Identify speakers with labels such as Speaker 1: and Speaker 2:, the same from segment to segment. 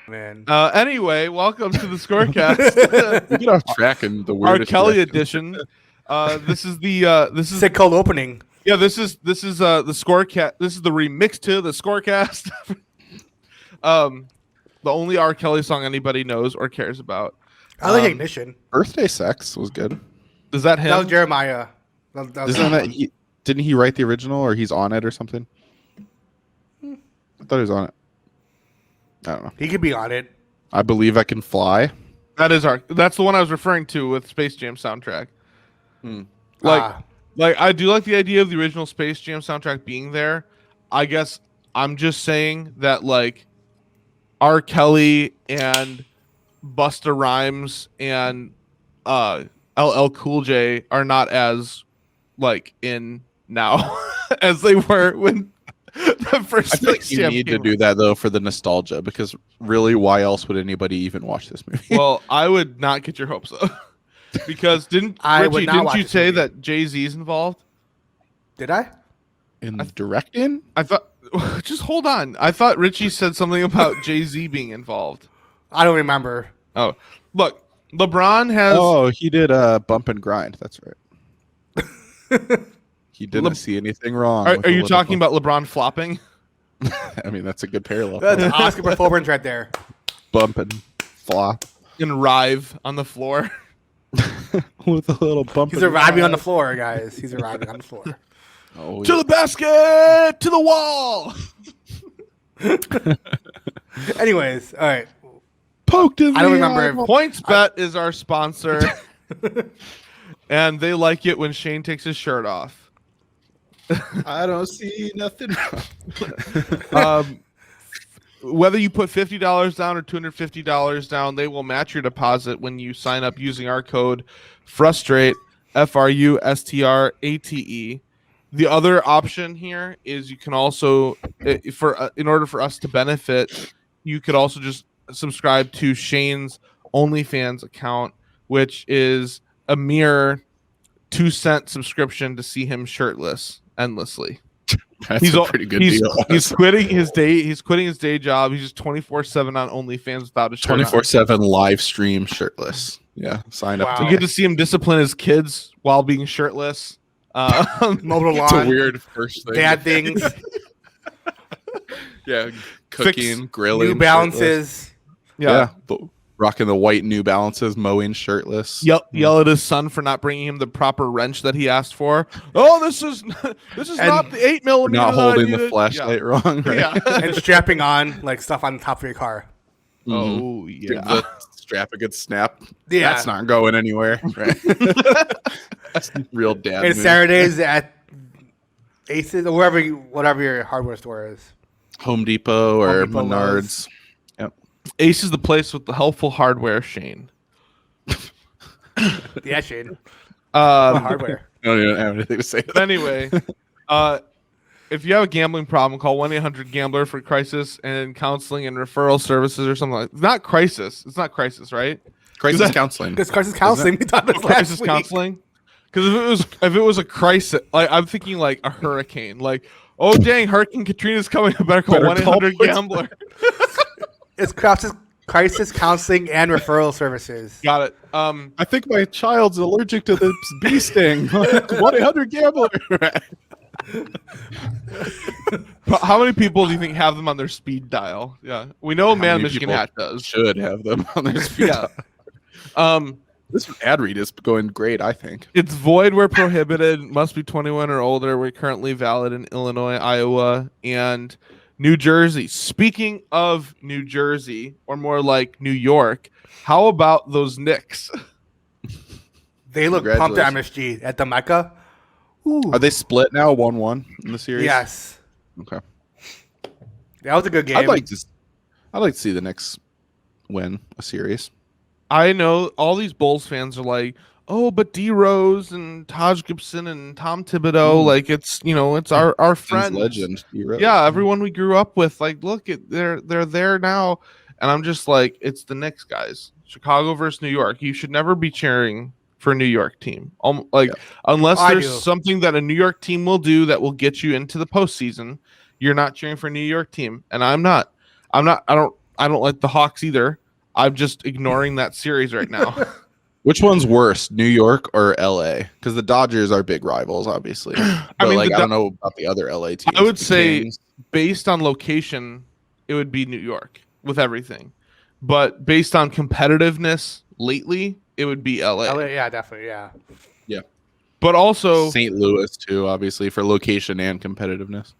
Speaker 1: Man.
Speaker 2: Anyway, welcome to the ScoreCast.
Speaker 3: We get off track in the
Speaker 2: R.
Speaker 3: weirdest
Speaker 2: Kelly
Speaker 3: direction.
Speaker 2: edition. This is
Speaker 1: Sick cold opening.
Speaker 2: Yeah, this is the ScoreCast. This is the remix to the ScoreCast. The only R. Kelly song anybody knows or cares about.
Speaker 1: I like Ignition.
Speaker 3: Birthday Sex was good.
Speaker 2: Is that him?
Speaker 1: That was Jeremiah. That was
Speaker 3: Isn't that didn't he write the original or he's on it or something? I thought he was on it. I don't know.
Speaker 1: He could be on it.
Speaker 3: I Believe I Can Fly.
Speaker 2: That's the one I was referring to with Space Jam soundtrack. Like I do like the idea of the original Space Jam soundtrack being there. I guess I'm just saying that like R. Kelly and Busta Rhymes and LL Cool J are not as like in now as they were when the first
Speaker 3: I feel like you need to do that though for the nostalgia, because really, why else would anybody even watch this movie?
Speaker 2: Well, I would not get your hopes up because didn't you say that Jay-Z's involved?
Speaker 1: Did I?
Speaker 3: In directing?
Speaker 2: I thought. Just hold on. I thought Richie said something about Jay-Z being involved.
Speaker 1: I don't remember.
Speaker 2: Oh, look, LeBron has.
Speaker 3: Oh, he did Bump and Grind. That's right. He didn't see anything wrong.
Speaker 2: Are you talking about LeBron flopping?
Speaker 3: I mean, that's a good parallel.
Speaker 1: That's Oscar performance right there.
Speaker 3: Bump and flop.
Speaker 2: And Rive on the floor.
Speaker 3: With a little bump.
Speaker 1: He's arriving on the floor, guys. He's arriving on the floor.
Speaker 3: Oh,
Speaker 2: to the basket, to the wall.
Speaker 1: Anyways, all right.
Speaker 3: Poked in.
Speaker 1: I don't remember.
Speaker 2: PointsBet is our sponsor, and they like it when Shane takes his shirt off.
Speaker 3: I don't see nothing wrong.
Speaker 2: Whether you put $50 down or $250 down, they will match your deposit when you sign up using our code FRUSTRATE, FRUSTRATE. The other option here is you can also, in order for us to benefit, you could also just subscribe to Shane's OnlyFans account, which is a mere 2-cent subscription to see him shirtless endlessly.
Speaker 3: That's a pretty good deal.
Speaker 2: He's quitting his day. He's quitting his day job. He's just 24/7 on OnlyFans without a shirt.
Speaker 3: 24/7 live stream shirtless. Yeah, sign up.
Speaker 2: You get to see him discipline his kids while being shirtless.
Speaker 1: Mobile lawn.
Speaker 3: It's a weird first thing.
Speaker 1: Bad things.
Speaker 3: Yeah, cooking, grilling.
Speaker 1: New Balances.
Speaker 3: Yeah. Rocking the white New Balances, mowing shirtless.
Speaker 2: Yell at his son for not bringing him the proper wrench that he asked for. Oh, this is not the 8mm.
Speaker 3: Not holding the flashlight wrong. Right?
Speaker 2: Yeah.
Speaker 1: And strapping on like stuff on the top of your car.
Speaker 2: Oh yeah.
Speaker 3: The strap a good snap.
Speaker 1: Yeah.
Speaker 3: That's not going anywhere. Right. That's real dad.
Speaker 1: And Saturdays at Aces or whatever your hardware store is.
Speaker 3: Home Depot or
Speaker 1: Depot,
Speaker 3: Menards.
Speaker 2: Ace is the place with the helpful hardware, Shane.
Speaker 1: Yeah, Shane. Hardware.
Speaker 3: I don't even have anything to say.
Speaker 2: But anyway, if you have a gambling problem, call 1-800-GAMBLER for crisis and counseling and referral services or something like that. Not crisis. It's not crisis, right?
Speaker 3: Crisis counseling.
Speaker 1: Because crisis counseling. We talked about
Speaker 2: Crisis counseling. Because if it was a crisis, like I'm thinking like a hurricane. Like, oh dang, Hurricane Katrina's coming. I better call 1-800-GAMBLER.
Speaker 1: It's crisis counseling and referral services.
Speaker 2: Got it.
Speaker 3: I think my child's allergic to this bee sting. 1-800-GAMBLER.
Speaker 2: How many people do you think have them on their speed dial? Yeah, we know Man Michigan Hat does.
Speaker 3: Should have them on their speed dial. This ad read is going great, I think.
Speaker 2: It's void where prohibited. Must be 21 or older. We're currently valid in Illinois, Iowa, and New Jersey. Speaking of New Jersey, or more like New York, how about those Knicks?
Speaker 1: They look pumped at MSG at the Mecca.
Speaker 3: Ooh. Are they split now, 1-1 in the series?
Speaker 1: Yes.
Speaker 3: Okay.
Speaker 1: That was a good game.
Speaker 3: I'd like to see the Knicks win a series.
Speaker 2: I know all these Bulls fans are like, oh, but D Rose and Taj Gibson and Tom Thibodeau, like it's our friends,
Speaker 3: legend. D-Rose.
Speaker 2: Yeah, everyone we grew up with. Like, look, they're there now, and I'm just like, it's the Knicks, guys. Chicago versus New York. You should never be cheering for a New York team, unless there's something that a New York team will do that will get you into the postseason. You're not cheering for a New York team, and I'm not. I don't I don't like the Hawks either. I'm just ignoring that series right now.
Speaker 3: Which one's worse, New York or LA? Because the Dodgers are big rivals, obviously. But
Speaker 2: I mean,
Speaker 3: I don't know about the other LA teams.
Speaker 2: I would
Speaker 3: The
Speaker 2: say,
Speaker 3: Kings.
Speaker 2: based on location, it would be New York with everything. But based on competitiveness lately, it would be LA.
Speaker 1: Yeah, definitely, yeah.
Speaker 3: Yeah.
Speaker 2: But also
Speaker 3: St. Louis too, obviously, for location and competitiveness.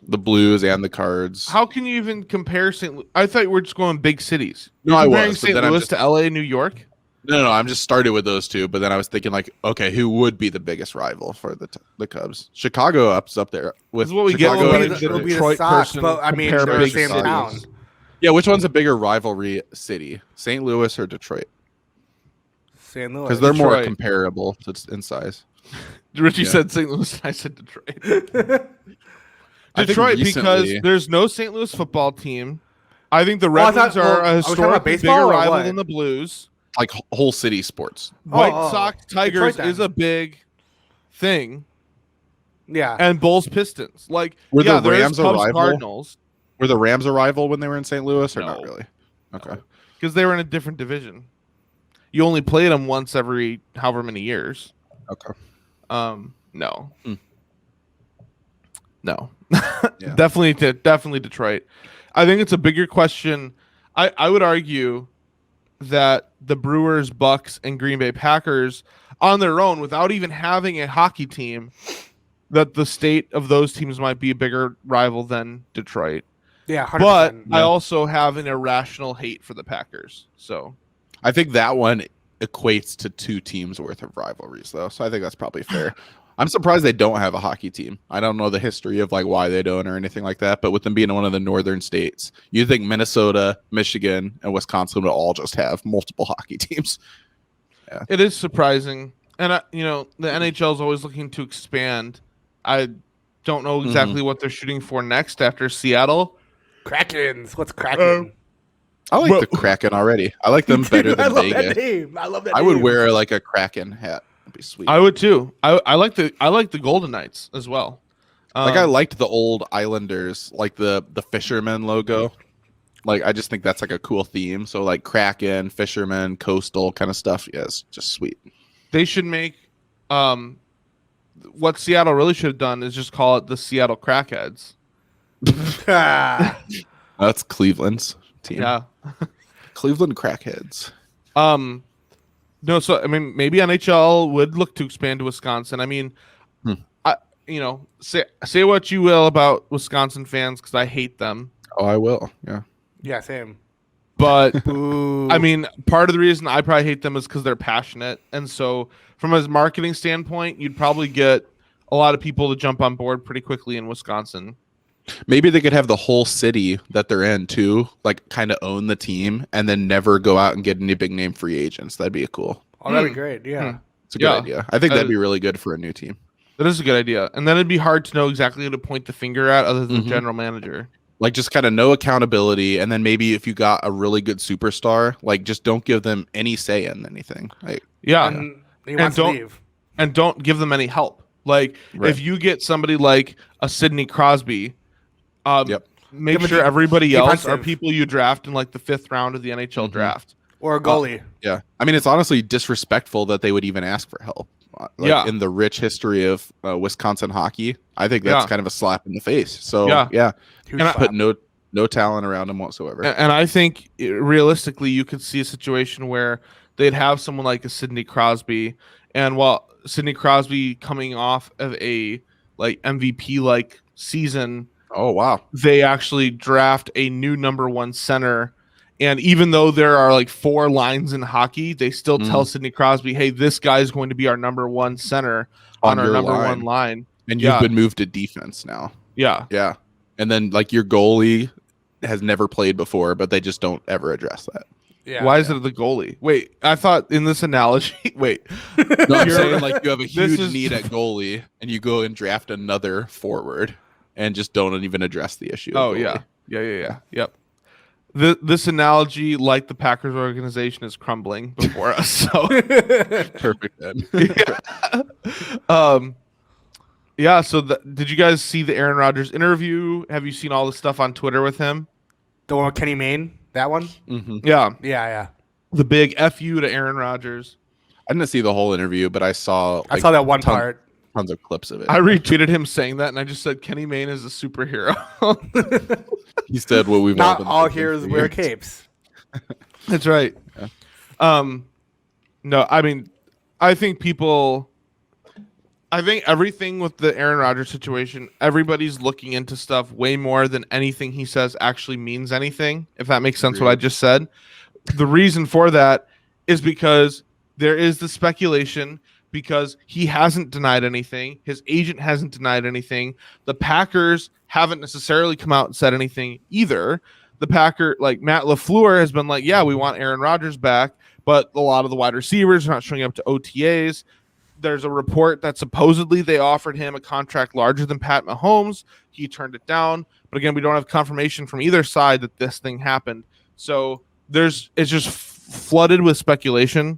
Speaker 3: The Blues and the Cards.
Speaker 2: how can you even compare St. Louis? I thought we were just going big cities.
Speaker 3: No,
Speaker 2: You're
Speaker 3: I
Speaker 2: comparing
Speaker 3: was, but
Speaker 2: St.
Speaker 3: then I'm
Speaker 2: Louis
Speaker 3: just-
Speaker 2: to LA, New York.
Speaker 3: No, I'm just started with those two, but then I was thinking like, okay, who would be the biggest rival for the Cubs? Chicago up there with
Speaker 2: This is what we
Speaker 3: Chicago.
Speaker 2: get when
Speaker 3: and
Speaker 2: the
Speaker 1: It'll be the
Speaker 2: Detroit
Speaker 1: Sox,
Speaker 2: person
Speaker 1: but I mean,
Speaker 2: compare
Speaker 1: they're the
Speaker 2: big
Speaker 1: same
Speaker 2: cities.
Speaker 1: town.
Speaker 3: Yeah, which one's a bigger rivalry city, St. Louis or Detroit?
Speaker 1: St. Louis.
Speaker 3: Because they're more
Speaker 2: Detroit.
Speaker 3: comparable in size.
Speaker 2: Richie
Speaker 3: Yeah.
Speaker 2: said St. Louis. I said Detroit.
Speaker 3: I think
Speaker 2: Detroit, because
Speaker 3: recently-
Speaker 2: there's no St. Louis football team. I think the
Speaker 1: Oh, I
Speaker 2: Red
Speaker 1: thought-
Speaker 2: Wings are
Speaker 1: well,
Speaker 2: a
Speaker 1: are we talking about
Speaker 2: historically
Speaker 1: baseball
Speaker 2: bigger
Speaker 1: or
Speaker 2: rival
Speaker 1: what?
Speaker 2: than the Blues.
Speaker 3: Like whole city sports.
Speaker 2: White
Speaker 1: oh.
Speaker 2: Sox Tigers
Speaker 1: Detroit then.
Speaker 2: is a big thing,
Speaker 1: Yeah.
Speaker 2: and Bulls Pistons. Like,
Speaker 3: Were the
Speaker 2: yeah, there is
Speaker 3: Rams a
Speaker 2: Cubs
Speaker 3: rival?
Speaker 2: Cardinals
Speaker 3: Were the Rams a rival when they were in St. Louis or not
Speaker 2: No.
Speaker 3: really? Okay.
Speaker 2: because they were in a different division. You only played them once every however many years.
Speaker 3: Okay.
Speaker 2: No,
Speaker 3: Hmm.
Speaker 2: no,
Speaker 3: Yeah.
Speaker 2: definitely Detroit. I think it's a bigger question. I would argue that the Brewers, Bucks, and Green Bay Packers on their own, without even having a hockey team, that the state of those teams might be a bigger rival than Detroit.
Speaker 1: Yeah, 100%.
Speaker 2: But I
Speaker 3: Yeah.
Speaker 2: also have an irrational hate for the Packers. So
Speaker 3: I think that one equates to 2 teams worth of rivalries, though. So I think that's probably fair. I'm surprised they don't have a hockey team. I don't know the history of like why they don't or anything like that. But with them being one of the northern states, you think Minnesota, Michigan, and Wisconsin would all just have multiple hockey teams.
Speaker 2: it is surprising. And, the NHL is always looking to expand. I don't know exactly what they're shooting for next after Seattle.
Speaker 1: Krakens. What's Kraken?
Speaker 3: I like
Speaker 2: Well-
Speaker 3: the Kraken already. I like them better
Speaker 1: I
Speaker 3: than
Speaker 1: love that
Speaker 3: Vegas.
Speaker 1: name. I love that
Speaker 3: I
Speaker 1: name.
Speaker 3: would wear like a Kraken hat. That'd be sweet.
Speaker 2: I would too. I like the Golden Knights as well.
Speaker 3: I liked the old Islanders, like the fisherman logo. Like I just think that's like a cool theme. So like Kraken, fisherman, coastal kind of stuff. Yeah, it's just sweet.
Speaker 2: They should make what Seattle really should have done is just call it the Seattle Crackheads.
Speaker 1: Ah.
Speaker 3: That's Cleveland's team.
Speaker 2: Yeah.
Speaker 3: Cleveland Crackheads.
Speaker 2: No, so I mean, maybe NHL would look to expand to Wisconsin. I mean, say what you will about Wisconsin fans because I hate them,
Speaker 3: Oh, I will. Yeah.
Speaker 1: Yeah, same.
Speaker 2: but
Speaker 1: Boo.
Speaker 2: I mean, part of the reason I probably hate them is because they're passionate, and so from a marketing standpoint, you'd probably get a lot of people to jump on board pretty quickly in Wisconsin.
Speaker 3: Maybe they could have the whole city that they're in too, like kind of own the team and then never go out and get any big name free agents. That'd be cool.
Speaker 1: Oh, that'd be great. Yeah.
Speaker 3: It's a good
Speaker 2: Yeah.
Speaker 3: idea. I think that'd be really good for a new team.
Speaker 2: That is a good idea, and then it'd be hard to know exactly who to point the finger at other than
Speaker 3: Mhm.
Speaker 2: the general manager.
Speaker 3: Like just kind of no accountability, and then maybe if you got a really good superstar, like just don't give them any say in anything. Like
Speaker 2: Yeah,
Speaker 1: And he wants to
Speaker 2: don't-
Speaker 1: leave.
Speaker 2: and don't give them any help. Like
Speaker 3: Right.
Speaker 2: if you get somebody like a Sidney Crosby,
Speaker 3: Yep.
Speaker 2: make
Speaker 1: Give him
Speaker 2: sure
Speaker 1: a
Speaker 2: everybody else are
Speaker 1: defensive.
Speaker 2: people you draft in like the 5th round of the NHL
Speaker 3: Mhm.
Speaker 2: draft.
Speaker 1: Or a goalie.
Speaker 3: yeah, I mean it's honestly disrespectful that they would even ask for help. Like,
Speaker 2: Yeah.
Speaker 3: in the rich history of Wisconsin hockey, I think that's
Speaker 2: Yeah.
Speaker 3: kind of a slap in the face. So
Speaker 2: Yeah.
Speaker 3: yeah,
Speaker 1: Huge
Speaker 2: And I-
Speaker 1: slap.
Speaker 3: put no talent around him whatsoever.
Speaker 2: And I think realistically, you could see a situation where they'd have someone like a Sidney Crosby, and while Sidney Crosby coming off of a like MVP like season,
Speaker 3: Oh wow.
Speaker 2: they actually draft a new number 1 center. And even though there are like 4 lines in hockey, they still tell Sidney Crosby, "Hey, this guy is going to be our number 1 center on our
Speaker 3: your
Speaker 2: number
Speaker 3: line.
Speaker 2: 1 line."
Speaker 3: And
Speaker 2: Yeah.
Speaker 3: you've been moved to defense now.
Speaker 2: Yeah,
Speaker 3: Yeah. And then like your goalie has never played before, but they just don't ever address that.
Speaker 1: Yeah.
Speaker 2: Why is it the goalie? Wait, I thought in this analogy. Wait,
Speaker 3: No, I'm
Speaker 2: You're-
Speaker 3: saying like you have a
Speaker 2: This
Speaker 3: huge
Speaker 2: is-
Speaker 3: need at goalie and you go and draft another forward and just don't even address the issue. of
Speaker 2: oh
Speaker 3: goalie.
Speaker 2: yeah, yep. This analogy, like the Packers organization, is crumbling before us. So,
Speaker 3: Perfect then.
Speaker 2: yeah. So, did you guys see the Aaron Rodgers interview? Have you seen all the stuff on Twitter with him?
Speaker 1: The one with Kenny Mayne, that one.
Speaker 2: Yeah,
Speaker 1: Yeah.
Speaker 2: the big "fu" to Aaron Rodgers.
Speaker 3: I didn't see the whole interview, but I saw
Speaker 1: that one part.
Speaker 3: tons of clips of it.
Speaker 2: I retweeted him saying that, and I just said Kenny Mayne is a superhero.
Speaker 3: He said what we've
Speaker 1: Not
Speaker 3: been
Speaker 1: all
Speaker 3: thinking
Speaker 1: heroes
Speaker 3: for
Speaker 1: wear
Speaker 3: years.
Speaker 1: capes.
Speaker 2: That's right.
Speaker 3: Yeah.
Speaker 2: No, I mean, I think everything with the Aaron Rodgers situation, everybody's looking into stuff way more than anything he says actually means anything, if that makes sense what I just said. The reason for that is because there is the speculation, because he hasn't denied anything. His agent hasn't denied anything. The Packers haven't necessarily come out and said anything either. The Matt LaFleur has been like, yeah, we want Aaron Rodgers back, but a lot of the wide receivers are not showing up to OTAs. There's a report that supposedly they offered him a contract larger than Pat Mahomes. He turned it down. But again, we don't have confirmation from either side that this thing happened. So it's just flooded with speculation.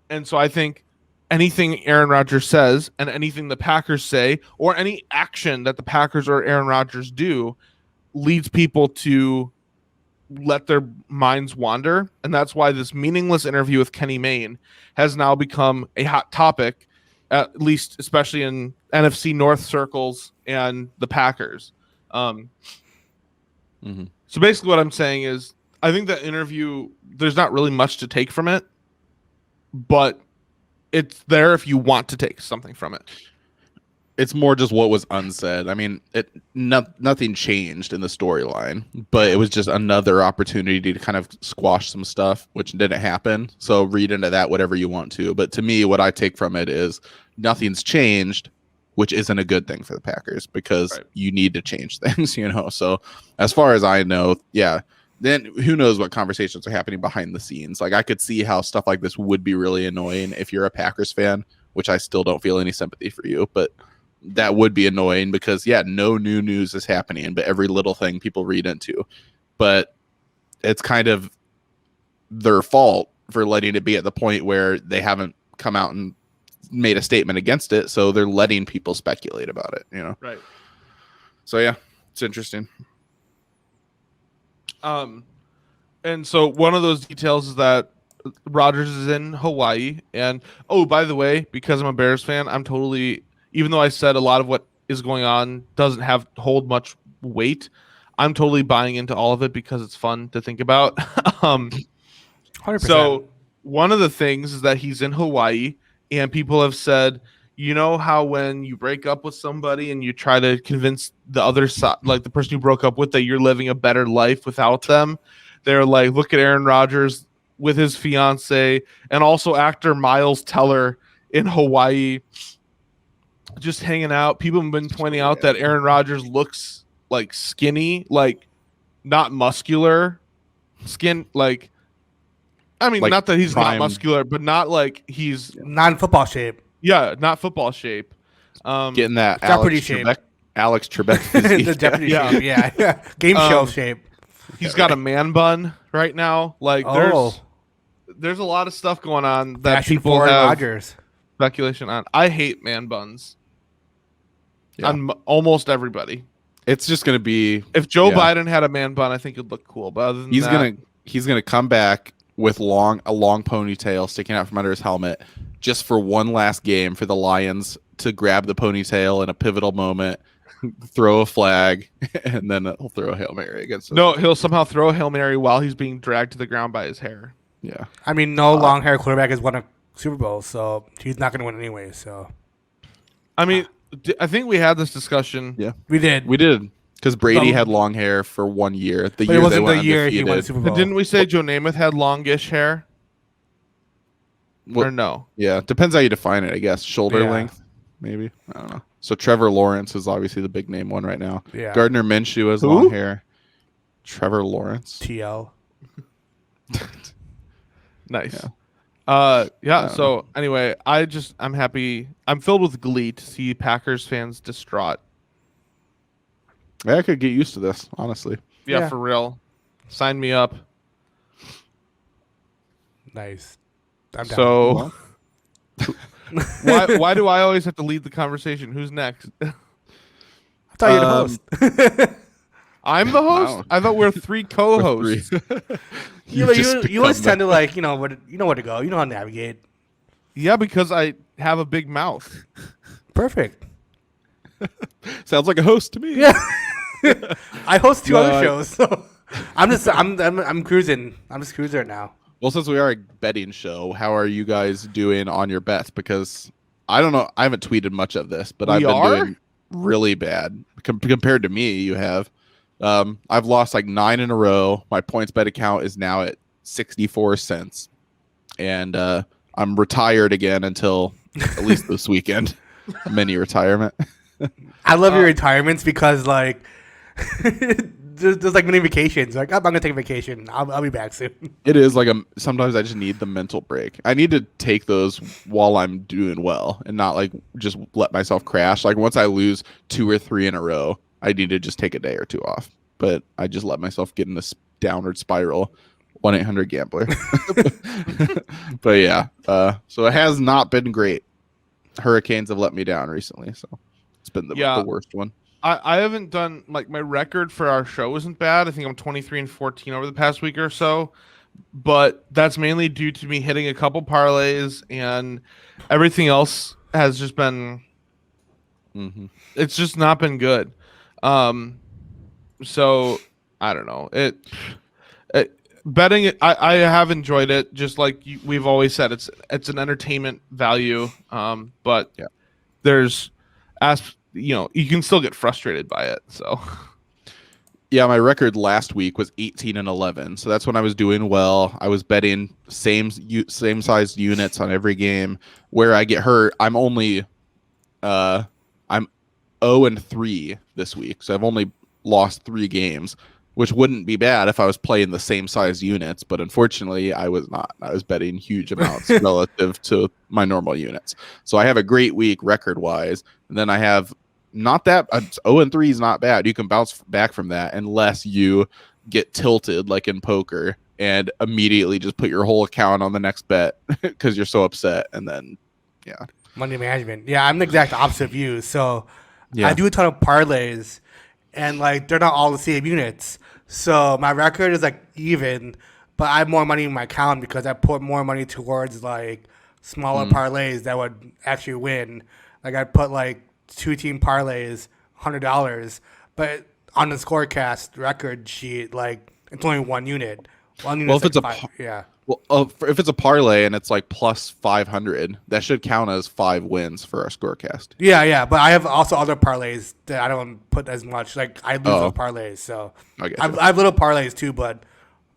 Speaker 2: And so I think anything Aaron Rodgers says and anything the Packers say or any action that the Packers or Aaron Rodgers do leads people to let their minds wander. And that's why this meaningless interview with Kenny Mayne has now become a hot topic, at least especially in NFC North circles and the Packers. So basically what I'm saying is I think that interview, there's not really much to take from it, but it's there if you want to take something from it.
Speaker 3: It's more just what was unsaid. I mean, nothing changed in the storyline, but it was just another opportunity to kind of squash some stuff, which didn't happen. So read into that whatever you want to. But to me, what I take from it is nothing's changed, which isn't a good thing for the Packers because you need to change things, So as far as I know, yeah, then who knows what conversations are happening behind the scenes. Like I could see how stuff like this would be really annoying if you're a Packers fan, which I still don't feel any sympathy for you, but that would be annoying because no new news is happening, but every little thing people read into. But it's kind of their fault for letting it be at the point where they haven't come out and made a statement against it. So they're letting people speculate about it,
Speaker 2: Right.
Speaker 3: So yeah, it's interesting.
Speaker 2: And so one of those details is that Rodgers is in Hawaii. And, oh, by the way, because I'm a Bears fan, I'm totally, even though I said a lot of what is going on doesn't hold much weight, I'm totally buying into all of it because it's fun to think about.
Speaker 1: 100%.
Speaker 2: So one of the things is that he's in Hawaii, and people have said, you know how when you break up with somebody and you try to convince the other side, like the person you broke up with, that you're living a better life without them? They're like, look at Aaron Rodgers with his fiance and also actor Miles Teller in Hawaii, just hanging out. People have been pointing out that Aaron Rodgers looks like skinny, like not muscular skin. Like, I mean, not that he's not muscular, but not like he's
Speaker 1: not in football shape.
Speaker 2: Yeah, not football shape.
Speaker 3: Getting that
Speaker 1: Jeopardy shape.
Speaker 3: Alex Trebek physique.
Speaker 1: The Jeopardy shape, yeah. Game show shape.
Speaker 2: He's got a man bun right now. Like, there's a lot of stuff going on that people have
Speaker 1: Rodgers.
Speaker 2: Speculation on. I hate man buns.
Speaker 3: Yeah.
Speaker 2: On almost everybody.
Speaker 3: It's just going to be...
Speaker 2: If Joe Biden had a man bun, I think it'd look cool. But other than
Speaker 3: he's gonna come back with a long ponytail sticking out from under his helmet just for one last game for the Lions to grab the ponytail in a pivotal moment, throw a flag, and then he'll throw a Hail Mary against us.
Speaker 2: No, he'll somehow throw a Hail Mary while he's being dragged to the ground by his hair.
Speaker 3: Yeah.
Speaker 1: I mean, no long-haired quarterback has won a Super Bowl, so he's not going to win anyway. So,
Speaker 2: I mean, I think we had this discussion.
Speaker 3: Yeah.
Speaker 1: We did.
Speaker 3: Because Brady had long hair for 1 year.
Speaker 1: But it wasn't the year he won the Super Bowl.
Speaker 2: But didn't we say Joe Namath had longish hair? Or no?
Speaker 3: Yeah, depends how you define it, I guess. Shoulder length, maybe. I don't know. So Trevor Lawrence is obviously the big name one right now.
Speaker 1: Yeah.
Speaker 3: Gardner Minshew has long hair. Trevor Lawrence.
Speaker 1: TL.
Speaker 2: Nice. Yeah. So anyway, I'm happy. I'm filled with glee to see Packers fans distraught.
Speaker 3: I could get used to this, honestly.
Speaker 2: Yeah, for real. Sign me up.
Speaker 1: Nice. I'm down.
Speaker 2: So, why do I always have to lead the conversation? Who's next?
Speaker 1: I thought you were the host.
Speaker 2: I'm the host.
Speaker 3: No.
Speaker 2: I thought we were 3 co-hosts.
Speaker 1: You always tend to like, you know where to go. You know how to navigate.
Speaker 2: Yeah, because I have a big mouth.
Speaker 1: Perfect.
Speaker 3: Sounds like a host to me.
Speaker 1: Yeah. I host 2
Speaker 3: No,
Speaker 1: other shows, so I'm cruising. I'm just cruising now.
Speaker 3: Well, since we are a betting show, how are you guys doing on your bets? Because I don't know. I haven't tweeted much of this, but I've been doing really bad compared to me. You have. I've lost like 9 in a row. My PointsBet account is now at 64 cents, and I'm retired again until at least this weekend. Mini retirement.
Speaker 1: I love your retirements because like there's like many vacations. Like I'm gonna take a vacation. I'll be back soon.
Speaker 3: It is like sometimes I just need the mental break. I need to take those while I'm doing well and not like just let myself crash. Like once I lose 2 or 3 in a row, I need to just take a day or 2 off. But I just let myself get in this downward spiral. 1-800-GAMBLER. But yeah, so it has not been great. Hurricanes have let me down recently, so it's been the worst one.
Speaker 2: I haven't done like my record for our show isn't bad. I think I'm 23-14 over the past week or so, but that's mainly due to me hitting a couple parlays, and everything else has just been. It's just not been good. So I don't know. Betting it, I have enjoyed it. Just like we've always said, it's an entertainment value. But there's you can still get frustrated by it. So
Speaker 3: yeah, my record last week was 18-11. So that's when I was doing well. I was betting same size units on every game. Where I get hurt, I'm only I'm 0-3 this week. So I've only lost 3 games, which wouldn't be bad if I was playing the same size units, but unfortunately I was not. I was betting huge amounts relative to my normal units. So I have a great week record-wise, and then I have not that 0-3 is not bad. You can bounce back from that unless you get tilted like in poker and immediately just put your whole account on the next bet because you're so upset, and then
Speaker 1: Money management. Yeah, I'm the exact opposite of you. So I do a ton of parlays, and like they're not all the same units. So my record is like even, but I have more money in my account because I put more money towards like smaller parlays that would actually win. Like I put like 2-team parlays, $100, but on the ScoreCast record sheet, like it's only 1 unit. Well,
Speaker 3: if it's if it's a parlay and it's like plus 500, that should count as 5 wins for our ScoreCast.
Speaker 1: Yeah, but I have also other parlays that I don't put as much. Like I lose those parlays, so I have little parlays too, but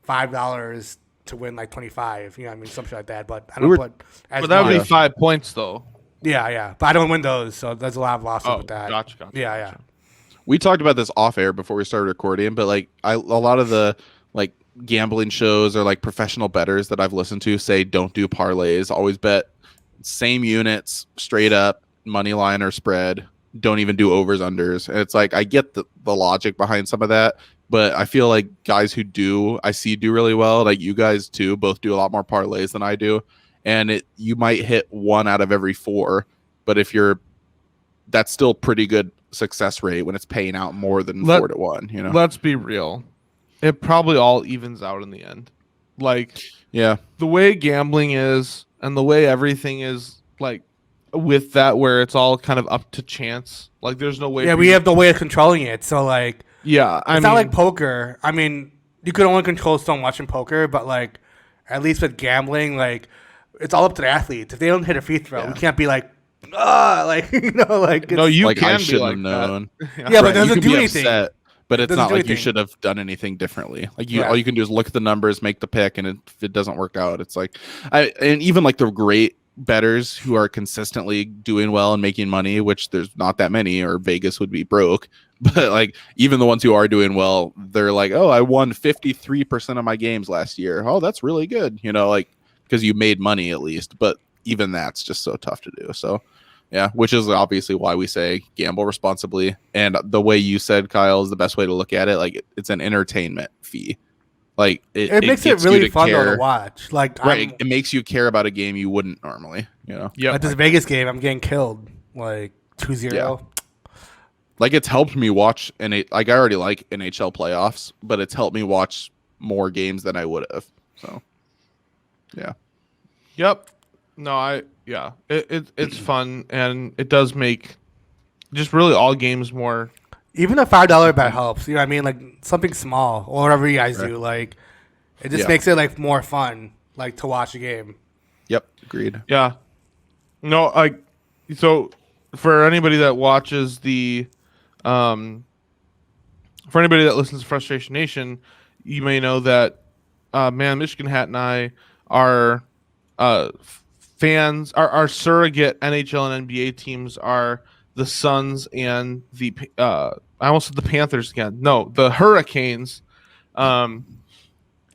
Speaker 1: $5 to win like 25. You know what I mean, something like that. But I don't put as
Speaker 2: But that would
Speaker 1: much.
Speaker 2: be 5 points though.
Speaker 1: Yeah, but I don't win those, so there's a lot of losses with that.
Speaker 2: Gotcha.
Speaker 1: Yeah.
Speaker 3: We talked about this off air before we started recording, but like a lot of the like gambling shows or like professional bettors that I've listened to say don't do parlays, always bet same units straight up, money line or spread, don't even do overs unders. And it's like I get the logic behind some of that, but I feel like guys who do really well, like you guys too, both do a lot more parlays than I do, and you might hit 1 out of every 4, but that's still pretty good success rate when it's paying out more than 4-1.
Speaker 2: Let's be real. It probably all evens out in the end. Like,
Speaker 3: the
Speaker 2: way gambling is and the way everything is, like, with that where it's all kind of up to chance. Like, there's no way.
Speaker 1: Yeah, we have the way of controlling it. So, like,
Speaker 2: it's
Speaker 1: not like poker. I mean, you can only control so much in poker, but, like, at least with gambling, like, it's all up to the athletes. If they don't hit a free throw, we can't be like, like, like.
Speaker 2: No, you
Speaker 3: like
Speaker 2: can
Speaker 3: I
Speaker 2: be
Speaker 3: shouldn't
Speaker 2: like
Speaker 3: have known.
Speaker 1: Yeah, but it doesn't do anything.
Speaker 3: Upset, but it's not like you
Speaker 1: anything.
Speaker 3: should have done anything differently. Like all you can do is look at the numbers, make the pick, and if it doesn't work out, it's like, and even like the great bettors who are consistently doing well and making money, which there's not that many, or Vegas would be broke. But like even the ones who are doing well, they're like, oh, I won 53% of my games last year. Oh, that's really good. Like because you made money at least. But even that's just so tough to do. So. Yeah, which is obviously why we say gamble responsibly. And the way you said, Kyle, is the best way to look at it. Like it's an entertainment fee. Like it
Speaker 1: makes it really fun to watch. Like
Speaker 3: it makes you care about a game you wouldn't normally.
Speaker 1: Like this Vegas game, I'm getting killed like 2-0.
Speaker 3: Like it's helped me watch like I already like NHL playoffs, but it's helped me watch more games than I would have. So, yeah.
Speaker 2: Yep. No, it's fun, and it does make just really all games more.
Speaker 1: Even a $5 bet helps. You know what I mean? Like something small or whatever you guys do. Like it just makes it like more fun, like to watch a game.
Speaker 3: Yep. Agreed.
Speaker 2: Yeah. No, so for anybody that watches for anybody that listens to Frustration Nation, you may know that Michigan Hat and I are fans. Our surrogate NHL and NBA teams are the Suns and the I almost said the Panthers again. No, the Hurricanes.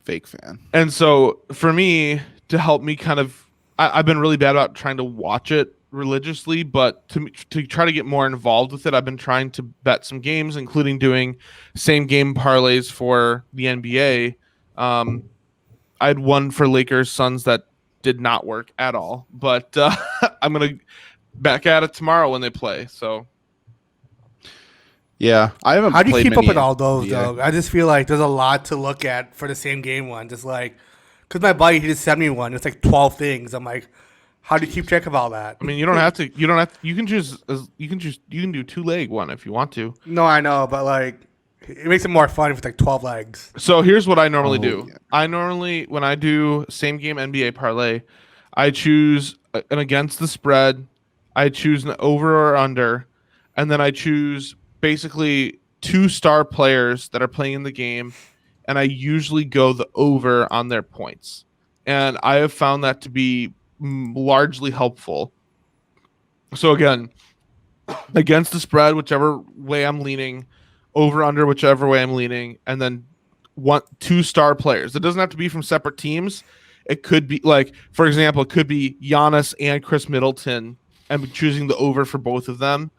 Speaker 3: Fake fan.
Speaker 2: And so for me, to help me kind of, I've been really bad about trying to watch it religiously, but to try to get more involved with it, I've been trying to bet some games, including doing same game parlays for the NBA. I had one for Lakers Suns that did not work at all, but I'm gonna back at it tomorrow when they play. So
Speaker 3: yeah, I haven't.
Speaker 1: How do you
Speaker 3: played
Speaker 1: keep up
Speaker 3: many
Speaker 1: with all those
Speaker 3: NBA.
Speaker 1: though? I just feel like there's a lot to look at for the same game one. Just like, cause my buddy he just sent me one. It's like 12 things. I'm like, how do you keep track of all that?
Speaker 2: I mean, you don't have to. You don't have. You can choose. You can do 2-leg one if you want to.
Speaker 1: No, I know, but like, it makes it more fun if it's like 12 legs.
Speaker 2: So here's what I normally do.
Speaker 3: Yeah.
Speaker 2: I normally, when I do same game NBA parlay, I choose an against the spread, I choose an over or under, and then I choose basically 2 star players that are playing in the game, and I usually go the over on their points. And I have found that to be largely helpful. So again, against the spread, whichever way I'm leaning, over under whichever way I'm leaning, and then 2 star players. It doesn't have to be from separate teams. It could be like, for example, it could be Giannis and Chris Middleton, and choosing the over for both of them,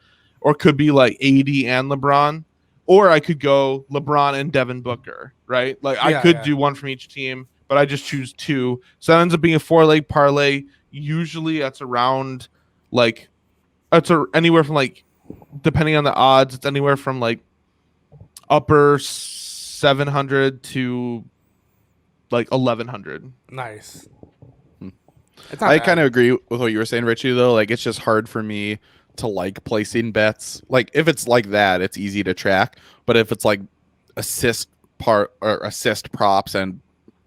Speaker 2: or it could be like AD and LeBron, or I could go LeBron and Devin Booker, right? Like I could do one from each team, but I just choose 2. So that ends up being a 4-leg parlay. Usually that's around like anywhere from like, depending on the odds, it's anywhere from like upper 700 to like 1100.
Speaker 1: Nice.
Speaker 3: I kind of agree with what you were saying, Richie, though. Like, it's just hard for me to like placing bets. Like, if it's like that, it's easy to track. But if it's like assist props and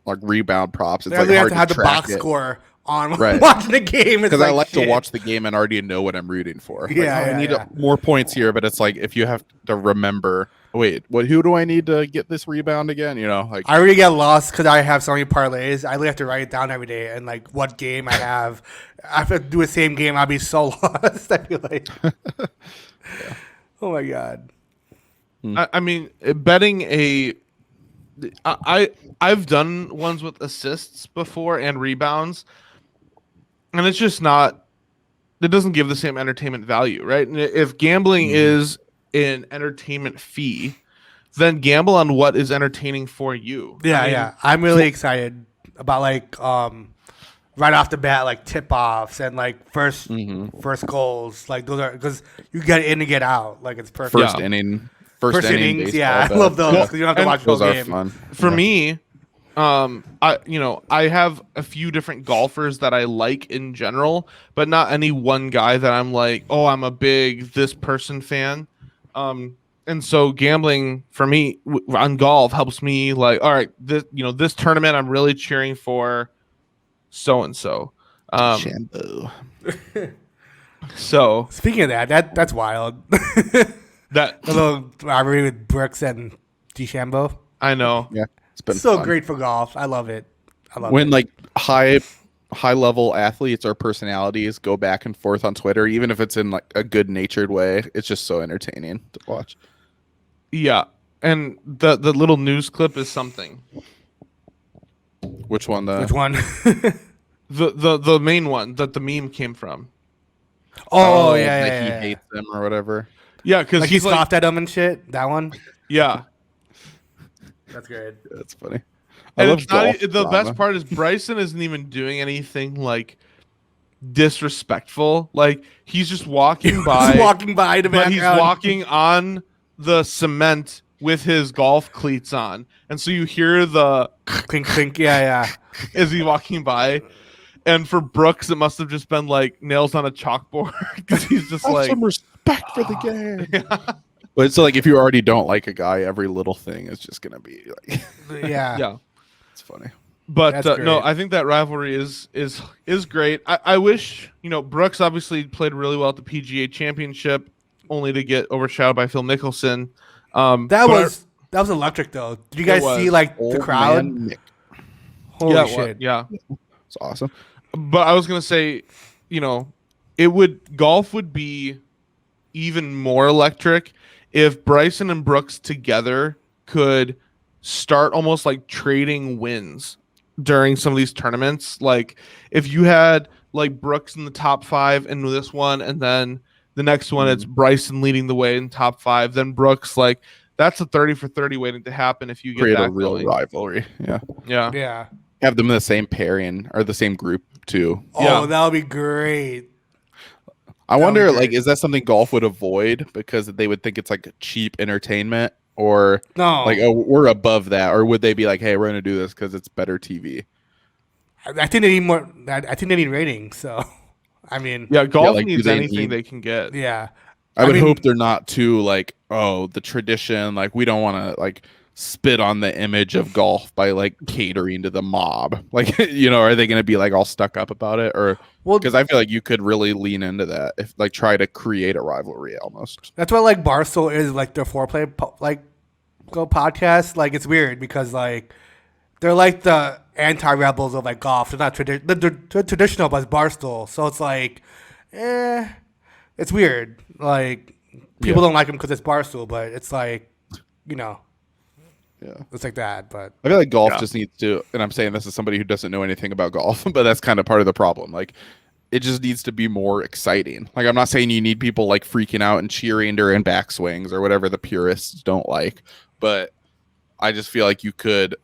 Speaker 3: like rebound props, it's like hard
Speaker 1: have
Speaker 3: to
Speaker 1: the
Speaker 3: track
Speaker 1: box
Speaker 3: it.
Speaker 1: score on
Speaker 3: Right.
Speaker 1: watching the game.
Speaker 3: Because I like to watch the game and already know what I'm rooting for. Like,
Speaker 1: Yeah,
Speaker 3: I need more points here, but it's like if you have to remember, wait, who do I need to get this rebound again? You know, like
Speaker 1: I already get lost because I have so many parlays. I really have to write it down every day and like what game I have. I have to do the same game. I'll be so lost. I feel like, oh my god.
Speaker 2: I mean, betting I've done ones with assists before and rebounds, and it's just not. It doesn't give the same entertainment value, right? And if gambling is an entertainment fee, then gamble on what is entertaining for you.
Speaker 1: Yeah, I'm really excited about like right off the bat, like tip offs and like first goals. Like those are because you get in and get out. Like it's perfect.
Speaker 3: first inning. First
Speaker 1: innings, yeah, I love those because you don't have to watch the
Speaker 3: Those
Speaker 1: whole
Speaker 3: are
Speaker 1: game.
Speaker 3: fun.
Speaker 2: For me, I have a few different golfers that I like in general, but not any one guy that I'm like, oh, I'm a big this person fan. And so gambling for me on golf helps me like, all right, this tournament I'm really cheering for so and so.
Speaker 3: Shampoo.
Speaker 2: So
Speaker 1: Speaking of that's wild.
Speaker 2: that
Speaker 1: A little rivalry with Brooks and DeChambeau.
Speaker 2: I know.
Speaker 3: Yeah, it's been
Speaker 1: So
Speaker 3: fun.
Speaker 1: great for golf. I love it.
Speaker 3: When like high level athletes or personalities go back and forth on Twitter, even if it's in like a good natured way, it's just so entertaining to watch.
Speaker 2: Yeah, and the little news clip is something.
Speaker 3: Which one?
Speaker 1: Which one?
Speaker 2: The main one that the meme came from.
Speaker 1: Oh,
Speaker 3: that
Speaker 1: yeah.
Speaker 3: he hates them or whatever.
Speaker 2: Yeah, because
Speaker 1: Like he scoffed at him and shit. That one.
Speaker 2: yeah.
Speaker 1: That's good.
Speaker 3: That's funny.
Speaker 2: And
Speaker 3: love
Speaker 2: it's not,
Speaker 3: golf
Speaker 2: the
Speaker 3: drama.
Speaker 2: best part is Bryson isn't even doing anything like disrespectful. Like he's just walking by,
Speaker 1: walking by the
Speaker 2: but
Speaker 1: background.
Speaker 2: he's walking on the cement with his golf cleats on, and so you hear the
Speaker 1: clink clink. Yeah.
Speaker 2: as he walking by. And for Brooks, it must have just been like nails on a chalkboard because he's just like
Speaker 3: some respect for the game. Yeah. But so like if you already don't like a guy, every little thing is just gonna be like
Speaker 1: yeah.
Speaker 3: It's funny.
Speaker 2: But no, I think that rivalry is great. I wish, Brooks obviously played really well at the PGA Championship, only to get overshadowed by Phil Mickelson.
Speaker 1: That was electric though. Did you guys see like the crowd? Holy shit!
Speaker 2: Yeah,
Speaker 3: it's awesome.
Speaker 2: But I was gonna say, golf would be even more electric if Bryson and Brooks together could start almost like trading wins during some of these tournaments. Like if you had like Brooks in the top 5 in this one, and then the next one it's Bryson leading the way in top 5, then Brooks, like that's a 30 for 30 waiting to happen if you get
Speaker 3: create
Speaker 2: that
Speaker 3: a real
Speaker 2: going.
Speaker 3: rivalry.
Speaker 1: Yeah.
Speaker 3: Have them in the same pairing or the same group too.
Speaker 1: Oh, that would be great.
Speaker 3: I wonder, like, is that something golf would avoid because they would think it's like cheap entertainment, or
Speaker 1: no,
Speaker 3: like, oh, we're above that, or would they be like, hey, we're gonna do this because it's better TV?
Speaker 1: I think they need more. I think they need ratings. So, I mean,
Speaker 2: golf needs anything they can get.
Speaker 1: Yeah,
Speaker 3: I would hope they're not too like, oh, the tradition. Like, we don't want to like spit on the image of golf by like catering to the mob. Like, are they going to be like all stuck up about it? Or because I feel like you could really lean into that if like try to create a rivalry almost.
Speaker 1: That's why like Barstool is like their foreplay podcast. Like it's weird because like they're like the anti-rebels of like golf. They're not they're traditional, but it's Barstool. So it's like, it's weird. Like people don't like them because it's Barstool, but it's like, it's like that. But
Speaker 3: I feel like golf just needs to, and I'm saying this as somebody who doesn't know anything about golf, but that's kind of part of the problem. Like, it just needs to be more exciting. Like, I'm not saying you need people like freaking out and cheering during backswings or whatever the purists don't like, but I just feel like you could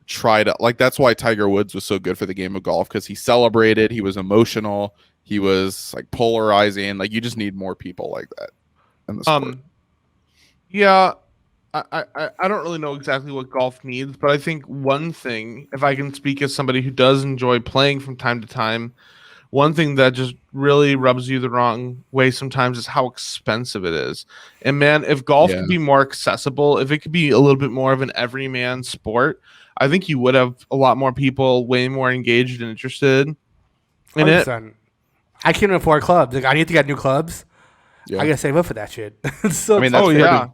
Speaker 3: try to, like, that's why Tiger Woods was so good for the game of golf, because he celebrated, he was emotional, he was like polarizing. Like, you just need more people like that in the sport.
Speaker 2: I don't really know exactly what golf needs, but I think one thing, if I can speak as somebody who does enjoy playing from time to time, one thing that just really rubs you the wrong way sometimes is how expensive it is. And man, if golf could be more accessible, if it could be a little bit more of an everyman sport, I think you would have a lot more people way more engaged and interested in 100%.
Speaker 1: it. I can't afford clubs. Like, I need to get new clubs. I gotta save up for that shit. So
Speaker 3: I mean, that's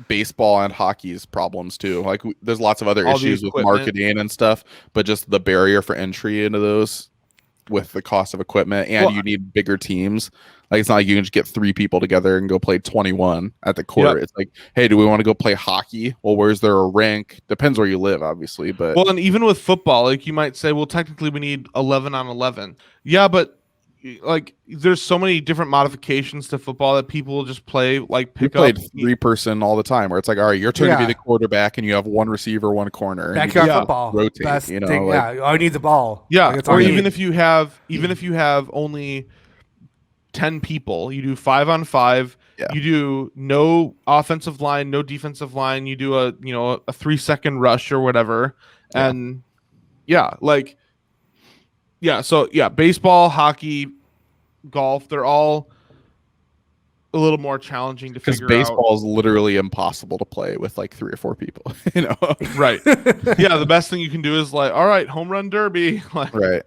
Speaker 3: baseball and hockey's problems too. Like, there's lots of other issues with marketing and stuff, but just the barrier for entry into those with the cost of equipment, and you need bigger teams. Like, it's not like you can just get 3 people together and go play 21 at the court. It's like, hey, do we want to go play hockey? Well, where's there a rink? Depends where you live, obviously. But
Speaker 2: and even with football, like, you might say, well, technically we need 11 on 11. Yeah, but like, there's so many different modifications to football that people will just play, like, pick up.
Speaker 3: Played 3-person all the time, where it's like, all right, your turn to be the quarterback, and you have 1 receiver, 1 corner.
Speaker 1: Backyard football,
Speaker 3: rotate.
Speaker 1: Best
Speaker 3: thing,
Speaker 1: all you need is the ball.
Speaker 2: Or even if you have only 10 people, you do 5-on-5. You do no offensive line, no defensive line. You do a 3-second rush or whatever, and baseball, hockey, golf, they're all a little more challenging to figure out.
Speaker 3: Because baseball is literally impossible to play with like 3 or 4 people,
Speaker 2: Right. The best thing you can do is like, all right, home run derby. Like,
Speaker 3: right.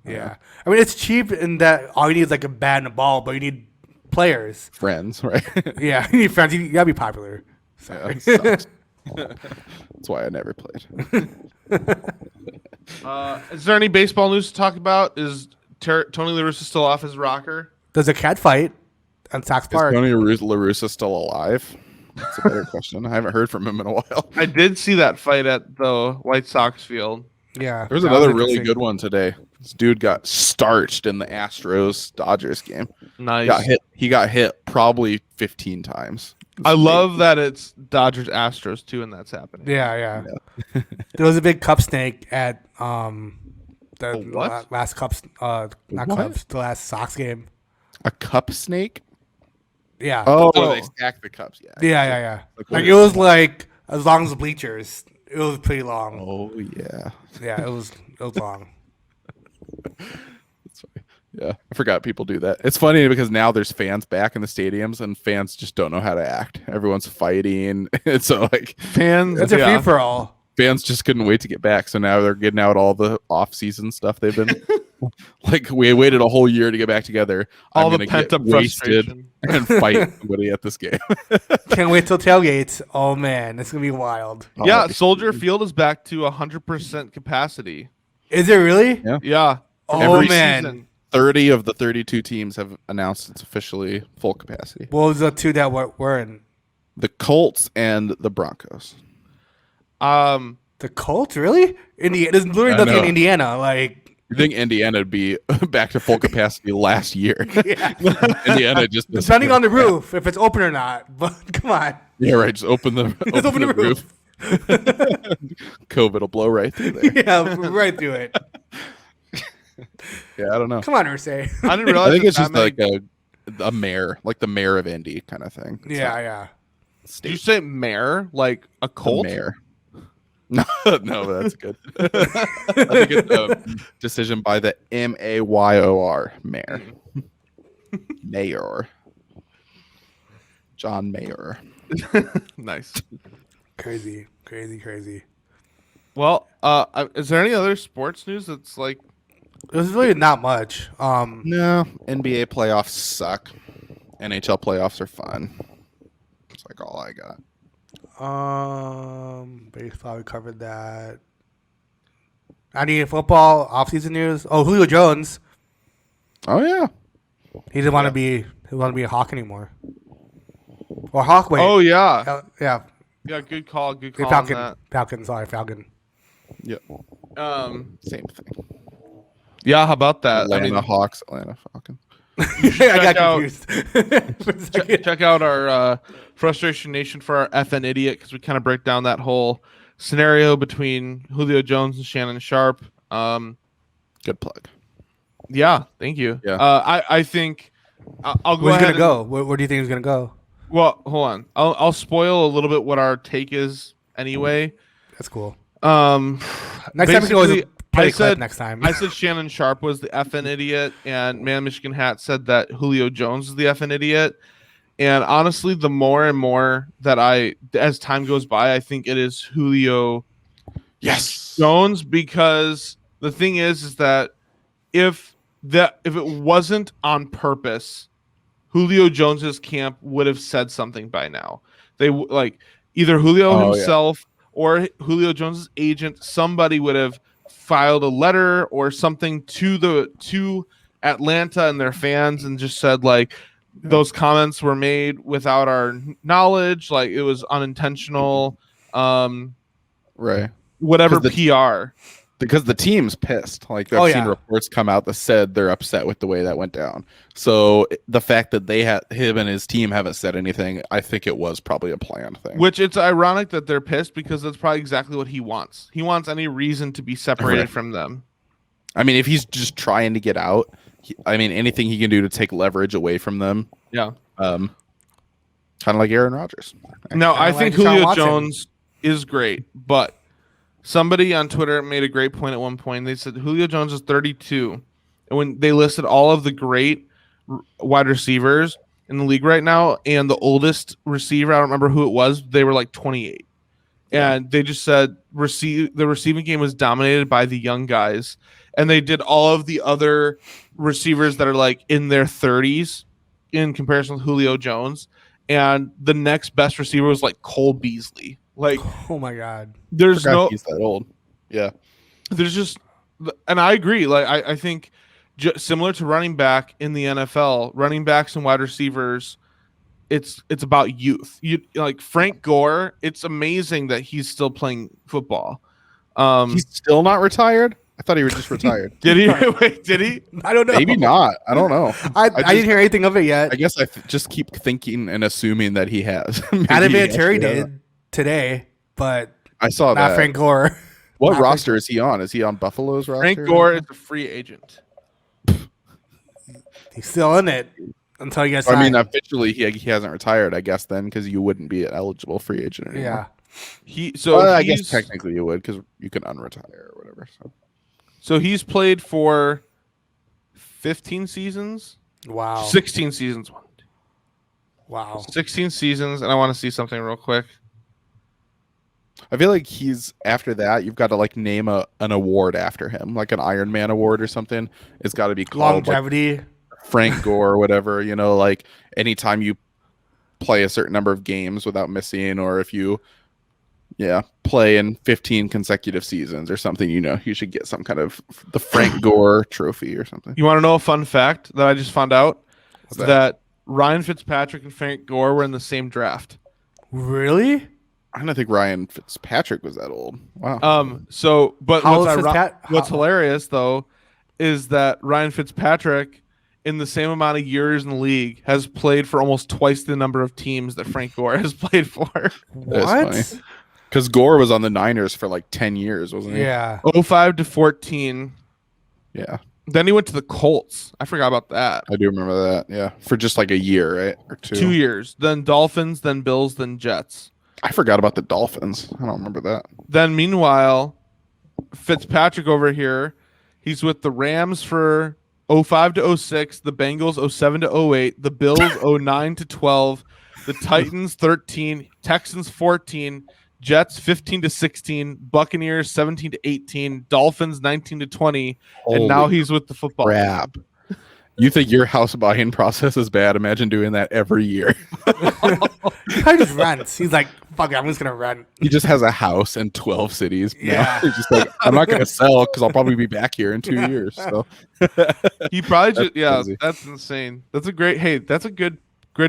Speaker 1: Yeah. I mean, it's cheap in that all you need is like a bat and a ball, but you need players.
Speaker 3: Friends, right?
Speaker 1: You need friends. You gotta be popular. Sorry.
Speaker 3: That's why I never played.
Speaker 2: Is there any baseball news to talk about? Is Tony La Russa still off his rocker?
Speaker 1: There's a cat fight on Sox Park.
Speaker 3: Is Tony La Russa still alive? That's a better question. I haven't heard from him in a while.
Speaker 2: I did see that fight at the White Sox field.
Speaker 1: Yeah.
Speaker 3: There was another really good one today. This dude got starched in the Astros-Dodgers game.
Speaker 2: Nice.
Speaker 3: He got hit probably 15 times.
Speaker 2: I love that it's Dodgers Astros too, and that's happening.
Speaker 1: Yeah. There was a big cup snake at the The
Speaker 2: what?
Speaker 1: last Cubs, not
Speaker 3: What?
Speaker 1: Cubs, the last Sox game.
Speaker 3: A cup snake?
Speaker 1: Yeah.
Speaker 3: Oh,
Speaker 2: Oh.
Speaker 3: they stacked the cups. Yeah.
Speaker 1: Yeah.
Speaker 3: Like,
Speaker 1: Like it was like as long as the bleachers. It was pretty long.
Speaker 3: Oh yeah.
Speaker 1: Yeah, it was long.
Speaker 3: That's funny. Yeah, I forgot people do that. It's funny because now there's fans back in the stadiums, and fans just don't know how to act. Everyone's fighting. It's so like
Speaker 2: Fans.
Speaker 1: It's a
Speaker 2: yeah.
Speaker 1: free for all.
Speaker 3: fans just couldn't wait to get back. So now they're getting out all the off-season stuff they've been like. We waited a whole year to get back together.
Speaker 2: All
Speaker 3: I'm
Speaker 2: the
Speaker 3: gonna
Speaker 2: pent
Speaker 3: get
Speaker 2: up
Speaker 3: wasted
Speaker 2: frustration.
Speaker 3: and fight somebody at this game.
Speaker 1: Can't wait till tailgates. Oh man, it's gonna be wild.
Speaker 3: Oh,
Speaker 2: Yeah,
Speaker 3: that'd be
Speaker 2: Soldier
Speaker 3: sweet.
Speaker 2: Field is back to 100% capacity.
Speaker 1: Is it really?
Speaker 3: Yeah.
Speaker 2: Yeah.
Speaker 1: Oh
Speaker 3: Every
Speaker 1: man.
Speaker 2: season.
Speaker 3: 30 of the 32 teams have announced it's officially full capacity.
Speaker 1: What was the two that were in?
Speaker 3: The Colts and the Broncos.
Speaker 1: The Colts, really? Indiana. There's literally
Speaker 3: I
Speaker 1: nothing in
Speaker 3: know.
Speaker 1: Indiana. Like,
Speaker 3: I think Indiana would be back to full capacity last year.
Speaker 1: yeah.
Speaker 3: Indiana just
Speaker 1: Depending on the roof, if it's open or not. But come on,
Speaker 3: Yeah, right. Just open the
Speaker 1: just open the roof.
Speaker 3: COVID will blow right through there.
Speaker 1: Yeah, right through it.
Speaker 3: Yeah, I don't know.
Speaker 1: Come on, Ursay.
Speaker 2: I didn't realize
Speaker 3: I think
Speaker 2: that
Speaker 3: it's just
Speaker 2: that many-
Speaker 3: like a mayor, like the mayor of Indy kind of thing. It's
Speaker 1: Yeah,
Speaker 3: not
Speaker 1: yeah.
Speaker 2: Did you
Speaker 3: state,
Speaker 2: say mayor? Like a
Speaker 3: the
Speaker 2: cult?
Speaker 3: mayor. No, no, that's good. I think it's a decision by the MAYOR, mayor. Mayor. John Mayer.
Speaker 2: Nice.
Speaker 1: Crazy, crazy, crazy.
Speaker 2: Well, is there any other sports news that's like
Speaker 1: There's really not much.
Speaker 3: No, NBA playoffs suck. NHL playoffs are fun. It's like all I got.
Speaker 1: Baseball, we covered that. Any football offseason news? Oh, Julio Jones.
Speaker 3: Oh yeah.
Speaker 1: He didn't want to be. He didn't want to be a Hawk anymore. Or Hawk. Wait.
Speaker 2: Oh yeah.
Speaker 1: Yeah.
Speaker 2: Yeah, good call. Good call on
Speaker 1: Falcon.
Speaker 2: that.
Speaker 1: Falcon. Sorry, Falcon.
Speaker 3: Yeah. Same thing.
Speaker 2: Yeah, how about that?
Speaker 3: Atlanta Hawks, Atlanta Falcons.
Speaker 1: I got
Speaker 2: out-
Speaker 1: confused. For a second.
Speaker 2: check out our Frustration Nation for our FN idiot because we kind of break down that whole scenario between Julio Jones and Shannon Sharp.
Speaker 3: Good plug.
Speaker 2: Yeah, thank you.
Speaker 3: Yeah.
Speaker 2: I think I'll go
Speaker 1: Where's he
Speaker 2: ahead.
Speaker 1: gonna go? Where do you think he's gonna go?
Speaker 2: Well, hold on. I'll spoil a little bit what our take is anyway.
Speaker 1: That's cool.
Speaker 2: Next
Speaker 1: Next time we can always play
Speaker 2: I
Speaker 1: a clip
Speaker 2: said
Speaker 1: next time.
Speaker 2: I said Shannon Sharp was the effing idiot, and Man Michigan Hat said that Julio Jones is the effing idiot. And honestly, the more and more that as time goes by, I think it is Julio
Speaker 3: Yes.
Speaker 2: Jones, because the thing is that if it wasn't on purpose, Julio Jones's camp would have said something by now. They like either Julio himself or Julio Jones's agent, somebody would have filed a letter or something to Atlanta and their fans and just said like those comments were made without our knowledge, like it was unintentional,
Speaker 3: Right.
Speaker 2: whatever
Speaker 3: 'Cause
Speaker 2: PR.
Speaker 3: Because the team's pissed. Like I've seen reports come out that said they're upset with the way that went down. So the fact that him and his team haven't said anything, I think it was probably a planned thing.
Speaker 2: Which it's ironic that they're pissed because that's probably exactly what he wants. He wants any reason to be separated
Speaker 3: Right.
Speaker 2: from them.
Speaker 3: I mean, if he's just trying to get out, anything he can do to take leverage away from them.
Speaker 2: Yeah.
Speaker 3: Kind of like Aaron Rodgers.
Speaker 2: No, I
Speaker 1: Kinda
Speaker 2: think
Speaker 1: like Deshaun
Speaker 2: Julio
Speaker 1: Watson.
Speaker 2: Jones is great, but somebody on Twitter made a great point at one point. They said Julio Jones is 32, and when they listed all of the great wide receivers in the league right now, and the oldest receiver, I don't remember who it was, they were like 28, and they just said the receiving game was dominated by the young guys, and they did all of the other receivers that are like in their 30s in comparison with Julio Jones, and the next best receiver was like Cole Beasley. Like,
Speaker 1: Oh my god.
Speaker 2: there's
Speaker 3: Forgot
Speaker 2: no,
Speaker 3: he's that old. Yeah.
Speaker 2: there's just, and I agree. Like, I think similar to running back in the NFL, running backs and wide receivers, it's about youth. You like Frank Gore. It's amazing that he's still playing football.
Speaker 3: He's still not retired? I thought he was just retired.
Speaker 2: Did he? Wait, did he?
Speaker 1: I don't know.
Speaker 3: Maybe not. I don't know.
Speaker 1: I didn't hear anything of it yet.
Speaker 3: I guess I just keep thinking and assuming that he has. Maybe
Speaker 1: Adam
Speaker 3: he
Speaker 1: Vinatieri
Speaker 3: actually
Speaker 1: did
Speaker 3: hasn't.
Speaker 1: today, but
Speaker 3: I saw
Speaker 1: not
Speaker 3: that.
Speaker 1: Frank Gore.
Speaker 3: What roster is he on? Is he on Buffalo's roster?
Speaker 2: Frank Gore is a free agent.
Speaker 1: He's still in it until he gets
Speaker 3: I mean,
Speaker 1: signed.
Speaker 3: officially, he hasn't retired, I guess, then, because you wouldn't be an eligible free agent anymore.
Speaker 1: Yeah.
Speaker 3: I guess technically you would, because you can unretire or whatever.
Speaker 2: So he's played for 15 seasons.
Speaker 1: Wow.
Speaker 2: 16 seasons.
Speaker 1: Wow.
Speaker 2: 16 seasons, and I want to see something real quick.
Speaker 3: I feel like after that, you've got to like name an award after him, like an Iron Man award or something. It's got to be called
Speaker 1: longevity.
Speaker 3: Like Frank Gore or whatever, like anytime you play a certain number of games without missing, or if you play in 15 consecutive seasons or something, you should get some kind of the Frank Gore trophy or something.
Speaker 2: You want to know a fun fact that I just found out? That Ryan Fitzpatrick and Frank Gore were in the same draft.
Speaker 1: Really?
Speaker 3: I don't think Ryan Fitzpatrick was that old. Wow.
Speaker 2: But what's hilarious though is that Ryan Fitzpatrick, in the same amount of years in the league, has played for almost twice the number of teams that Frank Gore has played for.
Speaker 1: What?
Speaker 3: Because Gore was on the Niners for like 10 years, wasn't he?
Speaker 1: Yeah.
Speaker 2: 05 to 14.
Speaker 3: Yeah.
Speaker 2: Then he went to the Colts. I forgot about that.
Speaker 3: I do remember that. Yeah. For just like a year, right? Or 2.
Speaker 2: 2 years. Then Dolphins, then Bills, then Jets.
Speaker 3: I forgot about the Dolphins. I don't remember that.
Speaker 2: Then meanwhile, Fitzpatrick over here, he's with the Rams for 05 to 06, the Bengals 07 to 08, the Bills 09 to 12, the Titans 13, Texans 14, Jets 15 to 16, Buccaneers 17 to 18, Dolphins 19 to 20, and now he's with the football.
Speaker 3: Crap. You think your house buying process is bad? Imagine doing that every year.
Speaker 1: He probably just rents. He's like, fuck it, I'm just going to rent.
Speaker 3: He just has a house in 12 cities.
Speaker 1: Yeah.
Speaker 3: He's just like, I'm not going to sell because I'll probably be back here in 2 years. So
Speaker 2: He probably just, that's insane. That's a good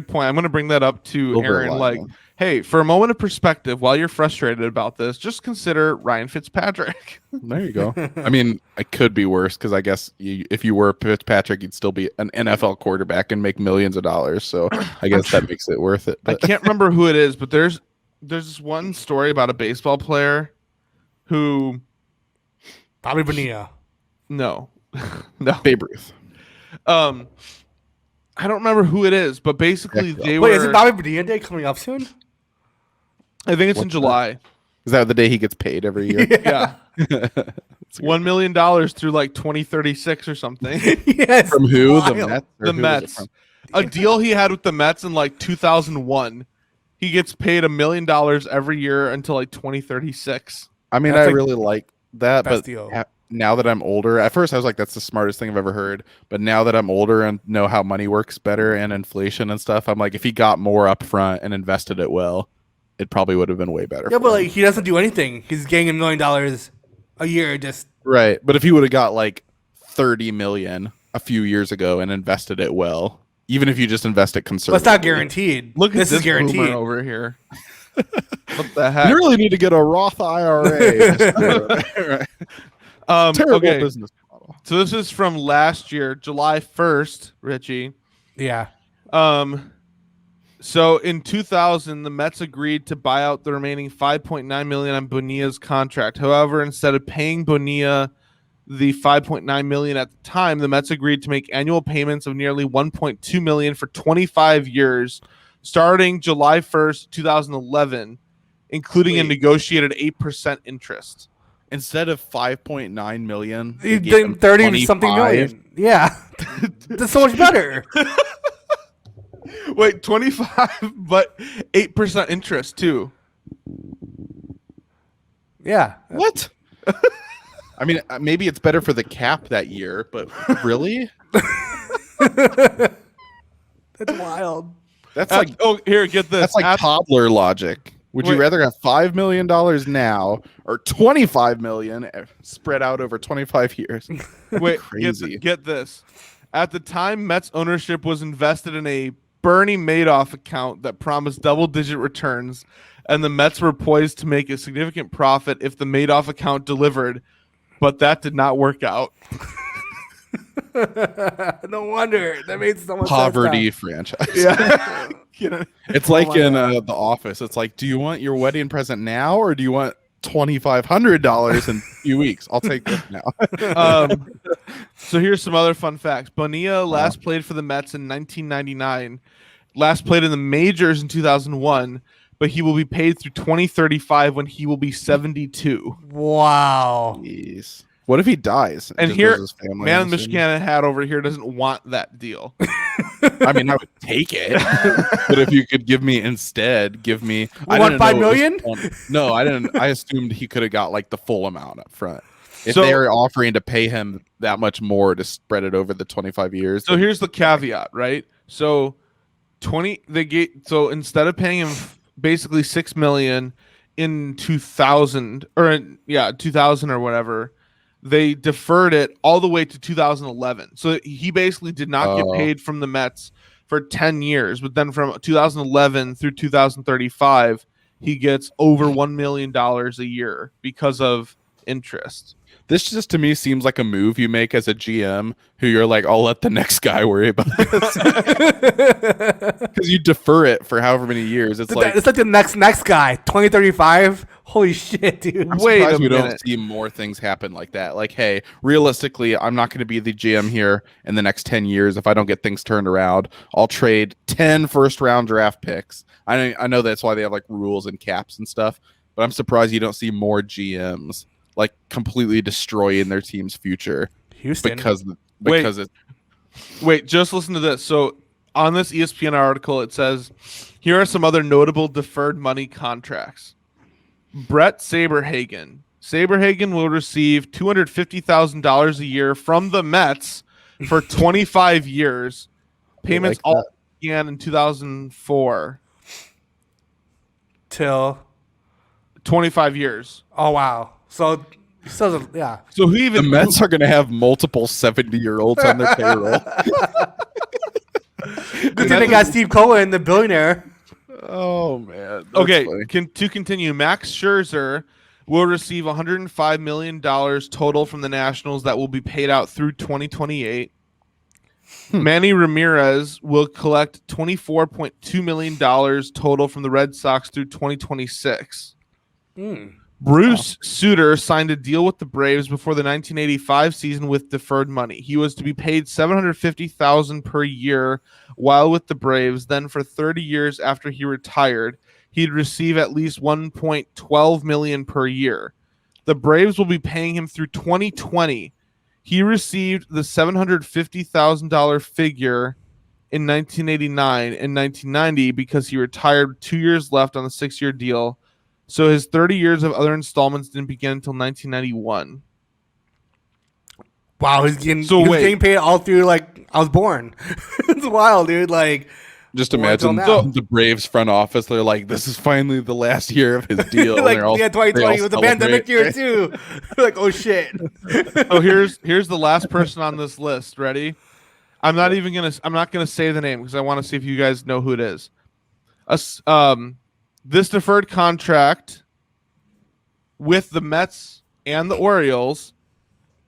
Speaker 2: point. I'm going to bring that up to Aaron. Like, hey, for a moment of perspective, while you're frustrated about this, just consider Ryan Fitzpatrick.
Speaker 3: There you go. I mean, it could be worse because I guess if you were Fitzpatrick, you'd still be an NFL quarterback and make millions of dollars. So I guess that makes it worth it. But
Speaker 2: I can't remember who it is, but there's this one story about a baseball player who...
Speaker 1: Bobby Bonilla.
Speaker 2: No.
Speaker 3: Babe Ruth.
Speaker 2: I don't remember who it is, but basically they were...
Speaker 1: Wait, is it Bobby Bonilla Day coming up soon?
Speaker 2: I think it's in July.
Speaker 3: Is that the day he gets paid every year?
Speaker 2: Yeah. $1 million through like 2036 or something.
Speaker 1: Yes.
Speaker 3: From who?
Speaker 1: Wild.
Speaker 3: The Mets?
Speaker 2: The Mets. A deal he had with the Mets in like 2001. He gets paid $1 million every year until like 2036.
Speaker 3: I mean,
Speaker 1: That's
Speaker 3: I really like that, but
Speaker 1: deal.
Speaker 3: Now that I'm older, at first I was like, that's the smartest thing I've ever heard. But now that I'm older and know how money works better and inflation and stuff, I'm like, if he got more up front and invested it well, it probably would have been way better.
Speaker 1: Yeah, but like he doesn't do anything. He's getting $1 million a year just
Speaker 3: right. But if he would have got like 30 million a few years ago and invested it well, even if you just invest it conservatively.
Speaker 1: That's not guaranteed.
Speaker 2: Look at
Speaker 1: this is
Speaker 2: boomer
Speaker 1: guaranteed
Speaker 2: over here. What the heck?
Speaker 3: You really need to get a Roth IRA. Right. Terrible business model.
Speaker 2: So this is from last year, July 1st, Richie.
Speaker 1: Yeah.
Speaker 2: So in 2000, the Mets agreed to buy out the remaining $5.9 million on Bonilla's contract. However, instead of paying Bonilla the $5.9 million at the time, the Mets agreed to make annual payments of nearly $1.2 million for 25 years, starting July 1st, 2011, including a negotiated 8% interest.
Speaker 3: Instead of 5.9 million,
Speaker 1: He's getting 30 something million. Yeah. That's so much better.
Speaker 2: Wait, 25, but 8% interest too.
Speaker 1: Yeah.
Speaker 3: What? I mean, maybe it's better for the cap that year, but really?
Speaker 1: That's wild.
Speaker 3: That's like
Speaker 2: here, get this.
Speaker 3: That's like toddler logic. Would you rather have $5 million now or $25 million spread out over 25 years?
Speaker 2: Wait,
Speaker 3: crazy.
Speaker 2: Get this. At the time, Mets ownership was invested in a Bernie Madoff account that promised double-digit returns, and the Mets were poised to make a significant profit if the Madoff account delivered, but that did not work out.
Speaker 1: No wonder. That made so much
Speaker 3: poverty
Speaker 1: sense.
Speaker 3: franchise.
Speaker 2: Yeah.
Speaker 3: It's like in The Office. It's like, do you want your wedding present now or do you want $2,500 in a few weeks. I'll take this now.
Speaker 2: So here's some other fun facts. Bonilla last played for the Mets in 1999. Last played in the majors in 2001, but he will be paid through 2035 when he will be 72.
Speaker 1: Wow.
Speaker 3: Jeez. What if he dies?
Speaker 2: And here, man in the Michigan hat over here doesn't want that deal.
Speaker 3: I mean, I would take it. But if you could give me
Speaker 1: I want $5 million?
Speaker 3: No, I didn't. I assumed he could have got like the full amount up front. If they were offering to pay him that much more to spread it over the 25 years.
Speaker 2: So here's the caveat, right? So instead of paying him basically $6 million in 2000 or whatever, they deferred it all the way to 2011. So he basically did not get paid from the Mets for 10 years, but then from 2011 through 2035, he gets over $1 million a year because of interest.
Speaker 3: This just to me seems like a move you make as a GM who you're like, I'll let the next guy worry about this. Because you defer it for however many years. It's like
Speaker 1: the next guy, 2035. Holy shit, dude.
Speaker 3: I'm surprised we don't see more things happen like that. Like, hey, realistically, I'm not going to be the GM here in the next 10 years. If I don't get things turned around, I'll trade 10 first-round draft picks. I know that's why they have like rules and caps and stuff, but I'm surprised you don't see more GMs like completely destroying their team's future.
Speaker 1: Houston.
Speaker 3: Because
Speaker 2: Wait, just listen to this. So on this ESPN article, it says, here are some other notable deferred money contracts. Brett Saberhagen. Saberhagen will receive $250,000 a year from the Mets for 25 years. Payments all began in 2004.
Speaker 1: Till
Speaker 2: 25 years.
Speaker 1: Oh, wow. So yeah.
Speaker 2: So
Speaker 3: the Mets are going to have multiple 70-year-olds on their payroll.
Speaker 1: Good thing they got Steve Cohen, the billionaire.
Speaker 3: Oh man.
Speaker 2: Okay, to continue, Max Scherzer will receive $105 million total from the Nationals that will be paid out through 2028. Manny Ramirez will collect $24.2 million total from the Red Sox through 2026. Bruce Sutter signed a deal with the Braves before the 1985 season with deferred money. He was to be paid $750,000 per year while with the Braves. Then for 30 years after he retired, he'd receive at least $1.12 million per year. The Braves will be paying him through 2020. He received the $750,000 figure in 1989 and 1990 because he retired with 2 years left on the 6-year deal. So his 30 years of other installments didn't begin until 1991.
Speaker 1: Wow, he's getting paid all through like I was born. It's wild, dude. Like,
Speaker 3: just imagine the Braves front office. They're like, this is finally the last year of his deal.
Speaker 1: Like, 2020 was a pandemic year too. Like, oh shit.
Speaker 2: Oh, here's the last person on this list. Ready? I'm not gonna say the name because I want to see if you guys know who it is. This deferred contract with the Mets and the Orioles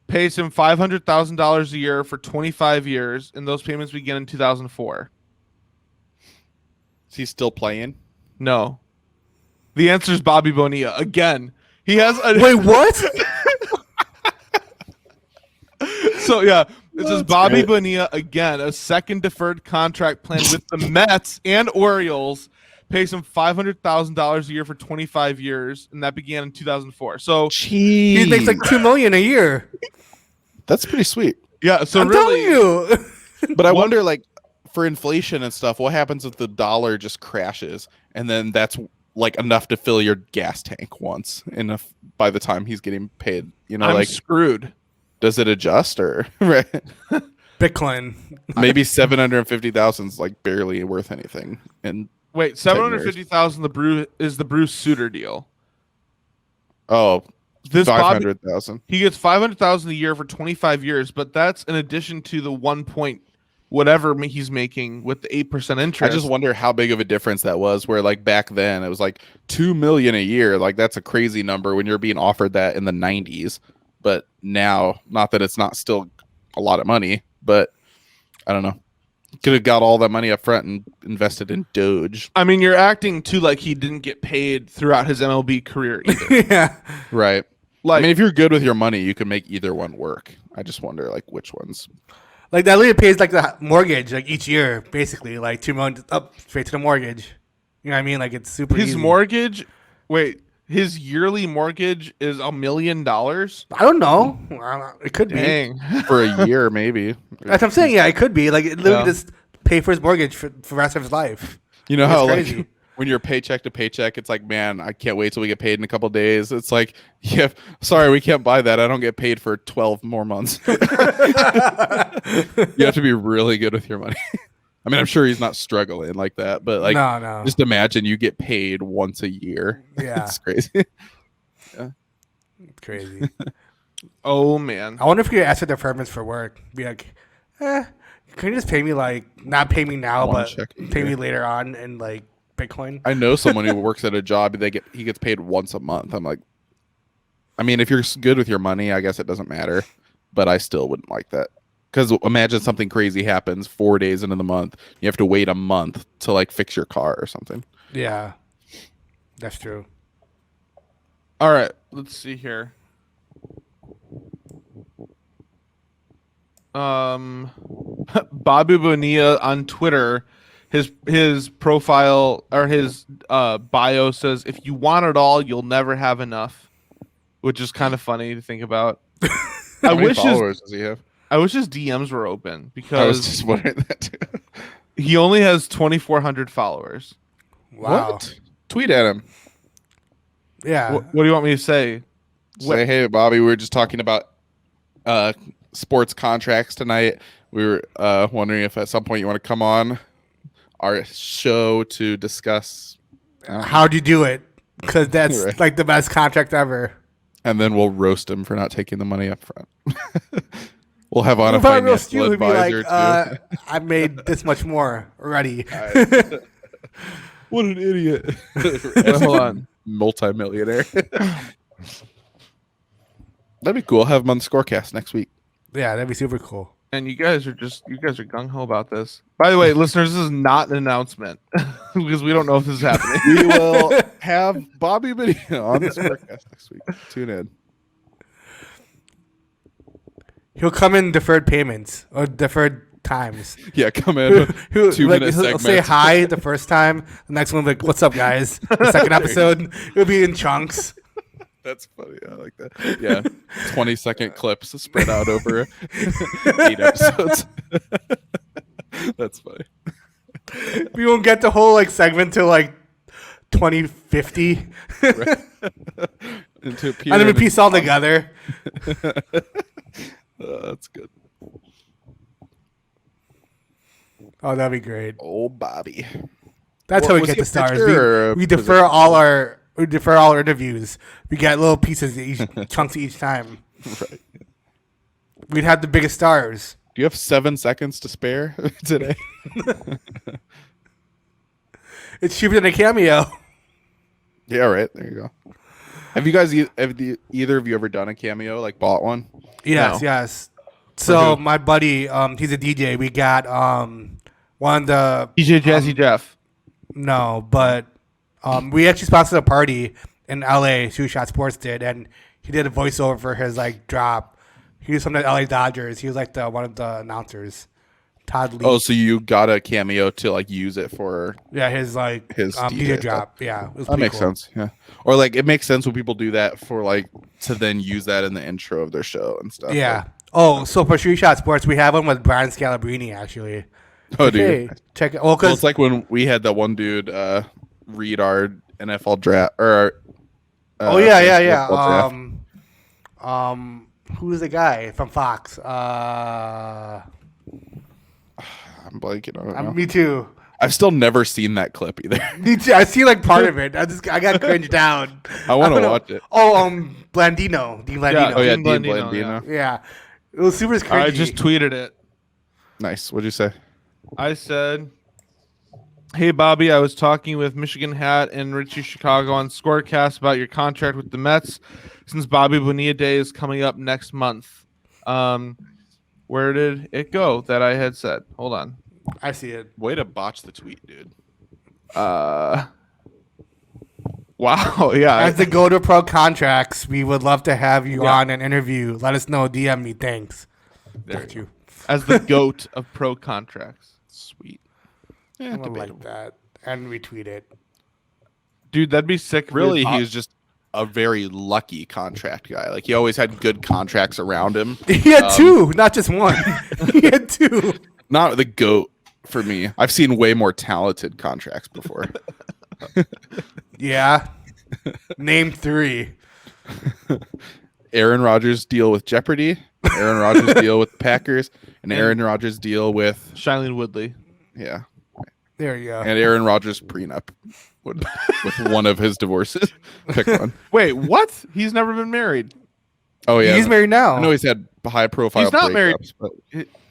Speaker 2: pays him $500,000 a year for 25 years, and those payments begin in 2004.
Speaker 3: Is he still playing?
Speaker 2: No. The answer is Bobby Bonilla. Again, he has a...
Speaker 1: Wait, what?
Speaker 2: So, yeah, this is Bobby Bonilla again, a second deferred contract plan with the Mets and Orioles. Pays him $500,000 a year for 25 years, and that began in 2004. So
Speaker 1: he makes like $2 million a year.
Speaker 3: That's pretty sweet.
Speaker 2: Yeah. So
Speaker 1: I'm telling you.
Speaker 3: But I wonder, like, for inflation and stuff, what happens if the dollar just crashes, and then that's like enough to fill your gas tank once enough by the time he's getting paid? You know,
Speaker 2: I'm screwed.
Speaker 3: Does it adjust or right?
Speaker 1: Bitcoin?
Speaker 3: Maybe 750,000 is like barely worth anything, and.
Speaker 2: Wait, $750,000 is the Bruce Sutter deal.
Speaker 3: Oh, this 500,000.
Speaker 2: He gets $500,000 a year for 25 years, but that's in addition to the 1 point whatever he's making with the 8% interest.
Speaker 3: I just wonder how big of a difference that was. Where like back then it was like $2 million a year. Like that's a crazy number when you're being offered that in the 90s. But now, not that it's not still a lot of money, but I don't know. Could have got all that money up front and invested in Doge.
Speaker 2: I mean, you're acting too like he didn't get paid throughout his MLB career either.
Speaker 1: Yeah.
Speaker 3: Right.
Speaker 2: Like,
Speaker 3: I mean, if you're good with your money, you can make either one work. I just wonder, like, which ones.
Speaker 1: Like that literally pays like the mortgage like each year, basically like $2 million up straight to the mortgage. You know what I mean? Like it's super
Speaker 2: his
Speaker 1: easy.
Speaker 2: mortgage. Wait, his yearly mortgage is $1 million.
Speaker 1: I don't know. It could be.
Speaker 2: Dang.
Speaker 3: For a year, maybe.
Speaker 1: That's what I'm saying. Yeah, it could be. Like it literally just pay for his mortgage for the rest of his life.
Speaker 3: You know
Speaker 1: It's
Speaker 3: how
Speaker 1: crazy.
Speaker 3: like when you're paycheck to paycheck, it's like, man, I can't wait till we get paid in a couple days. It's like, yeah, sorry, we can't buy that. I don't get paid for 12 more months. You have to be really good with your money. I mean, I'm sure he's not struggling like that, but like,
Speaker 1: no.
Speaker 3: just imagine you get paid once a year.
Speaker 1: Yeah.
Speaker 3: It's crazy.
Speaker 1: It's crazy.
Speaker 2: Oh man.
Speaker 1: I wonder if you ask for deferments for work. Be like, can you just pay me like not pay me now,
Speaker 3: One
Speaker 1: but
Speaker 3: check a
Speaker 1: pay me
Speaker 3: year.
Speaker 1: later on in like Bitcoin?
Speaker 3: I know someone who works at a job. He gets paid once a month. I'm like, I mean, if you're good with your money, I guess it doesn't matter, but I still wouldn't like that. Because imagine something crazy happens 4 days into the month. You have to wait a month to like fix your car or something.
Speaker 1: Yeah, that's true.
Speaker 2: All right, let's see here. Bobby Bonilla on Twitter, his profile or his bio says, "If you want it all, you'll never have enough," which is kind of funny to think about.
Speaker 3: How many followers does he have?
Speaker 2: I wish his DMs were open
Speaker 3: I was
Speaker 2: because
Speaker 3: just wondering that too.
Speaker 2: he only has 2,400 followers.
Speaker 1: Wow.
Speaker 3: What? Tweet at him.
Speaker 1: Yeah.
Speaker 2: What do you want me to say?
Speaker 3: Say, hey, Bobby, we were just talking about sports contracts tonight. We were wondering if at some point you want to come on our show to discuss.
Speaker 1: How'd you do it? Because that's
Speaker 3: Right.
Speaker 1: like the best contract ever.
Speaker 3: And then we'll roast him for not taking the money up front. We'll have on a
Speaker 1: If I roast you,
Speaker 3: financial
Speaker 1: he'd be
Speaker 3: advisor
Speaker 1: like,
Speaker 3: too.
Speaker 1: I made this much more already.
Speaker 3: What an idiot.
Speaker 2: Hold on.
Speaker 3: Multi-millionaire. That'd be cool. Have him on the ScoreCast next week.
Speaker 1: Yeah, that'd be super cool.
Speaker 2: And you guys are gung ho about this. By the way, listeners, this is not an announcement because we don't know if this is happening.
Speaker 3: We will have Bobby Bonilla on the ScoreCast next week. Tune in.
Speaker 1: He'll come in deferred payments or deferred times.
Speaker 3: Yeah, come in.
Speaker 1: He'll
Speaker 3: 2-minute
Speaker 1: say
Speaker 3: segments.
Speaker 1: hi the first time. The next one, like, what's up, guys? The second episode, it'll be in chunks.
Speaker 3: That's funny. I like that. Yeah. 20-second clips spread out over 8 episodes. That's funny.
Speaker 1: We won't get the whole like segment till like 2050.
Speaker 3: Right.
Speaker 1: And then we piece all together.
Speaker 3: That's good.
Speaker 1: Oh, that'd be great.
Speaker 3: Oh, Bobby.
Speaker 1: That's how we
Speaker 3: Was
Speaker 1: get
Speaker 3: he a
Speaker 1: the stars.
Speaker 3: pitcher or a
Speaker 1: We defer all our interviews. We get little pieces, chunks each time.
Speaker 3: Right.
Speaker 1: We'd have the biggest stars.
Speaker 3: Do you have 7 seconds to spare today?
Speaker 1: It's cheaper than a cameo.
Speaker 3: Yeah, right. There you go. Have you guys, either of you ever done a cameo, like bought one?
Speaker 1: Yes,
Speaker 2: No.
Speaker 1: yes. So my buddy, he's a DJ. We got one of the
Speaker 2: DJ Jazzy Jeff.
Speaker 1: no, but we actually sponsored a party in LA. Two Shot Sports did, and he did a voiceover for his like drop. He was from the LA Dodgers. He was like one of the announcers. Todd Lee.
Speaker 3: Oh, so you got a cameo to like use it for
Speaker 1: yeah, his like
Speaker 3: his
Speaker 1: DJ drop. Yeah, it was
Speaker 3: that
Speaker 1: pretty
Speaker 3: makes
Speaker 1: cool.
Speaker 3: sense. Yeah, or like it makes sense when people do that for like to then use that in the intro of their show and stuff.
Speaker 1: Yeah.
Speaker 3: Like,
Speaker 1: Oh, so for Three Shot Sports, we have one with Brian Scalabrine actually.
Speaker 3: oh, dude.
Speaker 1: Hey, check it. Well,
Speaker 3: Well,
Speaker 1: because
Speaker 3: it's like when we had that one dude read our NFL draft or.
Speaker 1: oh yeah, yeah,
Speaker 3: NFL
Speaker 1: yeah.
Speaker 3: draft.
Speaker 1: Who's the guy from Fox?
Speaker 3: I'm blanking on it now.
Speaker 1: Me too.
Speaker 3: I've still never seen that clip either.
Speaker 1: Me too. I see like part of it. I got cringed down.
Speaker 3: I want
Speaker 1: don't
Speaker 3: to
Speaker 1: know.
Speaker 3: watch it.
Speaker 1: Oh, Blandino, Dean Blandino.
Speaker 3: Oh yeah,
Speaker 2: Dean
Speaker 3: Dean
Speaker 2: Blandino,
Speaker 3: Blandino.
Speaker 1: Yeah. It was super cringy.
Speaker 2: I just tweeted it.
Speaker 3: Nice. What'd you say?
Speaker 2: I said, "Hey Bobby, I was talking with Michigan Hat and Richie Chicago on ScoreCast about your contract with the Mets, since Bobby Bonilla Day is coming up next month. Where did it go that I had said? Hold on.
Speaker 1: I see it.
Speaker 3: Way to botch the tweet, dude.
Speaker 2: Wow. Yeah.
Speaker 1: As the Go to Pro contracts, we would love to have you on an interview. Let us know. DM me. Thanks.
Speaker 2: There you. As the GOAT of pro contracts.
Speaker 3: Sweet.
Speaker 1: Yeah, I like that. And retweet it.
Speaker 2: Dude, that'd be sick.
Speaker 3: Really, he was just a very lucky contract guy. Like, he always had good contracts around him.
Speaker 1: He had two, not just one. He had two.
Speaker 3: Not the GOAT for me. I've seen way more talented contracts before.
Speaker 1: Yeah. Name 3.
Speaker 3: Aaron Rodgers deal with Jeopardy, Aaron Rodgers deal with the Packers, and Aaron Rodgers deal with
Speaker 2: Shailene Woodley.
Speaker 3: Yeah.
Speaker 1: There you go.
Speaker 3: And Aaron Rodgers prenup with one of his divorces. Pick one.
Speaker 2: Wait, what? He's never been married.
Speaker 3: Oh yeah.
Speaker 1: He's married now.
Speaker 3: I know he's had high profile.
Speaker 2: He's not married.
Speaker 3: But...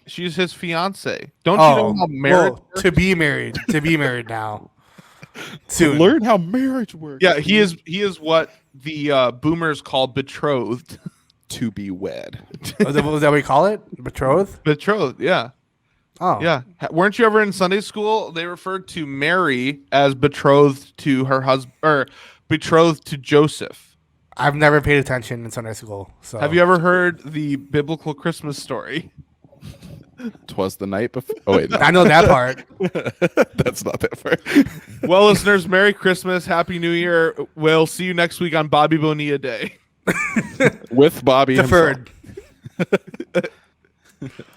Speaker 2: She's his fiance. Don't you know how marriage works?
Speaker 1: To be married. To be married now. Soon.
Speaker 3: Learn how marriage works.
Speaker 2: Yeah, he is what the boomers call betrothed.
Speaker 3: To be wed.
Speaker 1: Was that what we call it? Betrothed?
Speaker 2: Betrothed, yeah.
Speaker 1: Oh.
Speaker 2: Yeah. Weren't you ever in Sunday school? They referred to Mary as betrothed to her husband, or betrothed to Joseph.
Speaker 1: I've never paid attention in Sunday school. So
Speaker 2: have you ever heard the biblical Christmas story?
Speaker 3: 'Twas the night before. Oh wait, no.
Speaker 1: I know that part.
Speaker 3: That's not that far.
Speaker 2: Well, listeners, Merry Christmas, Happy New Year. We'll see you next week on Bobby Bonilla Day.
Speaker 3: With Bobby
Speaker 1: Deferred.
Speaker 3: himself.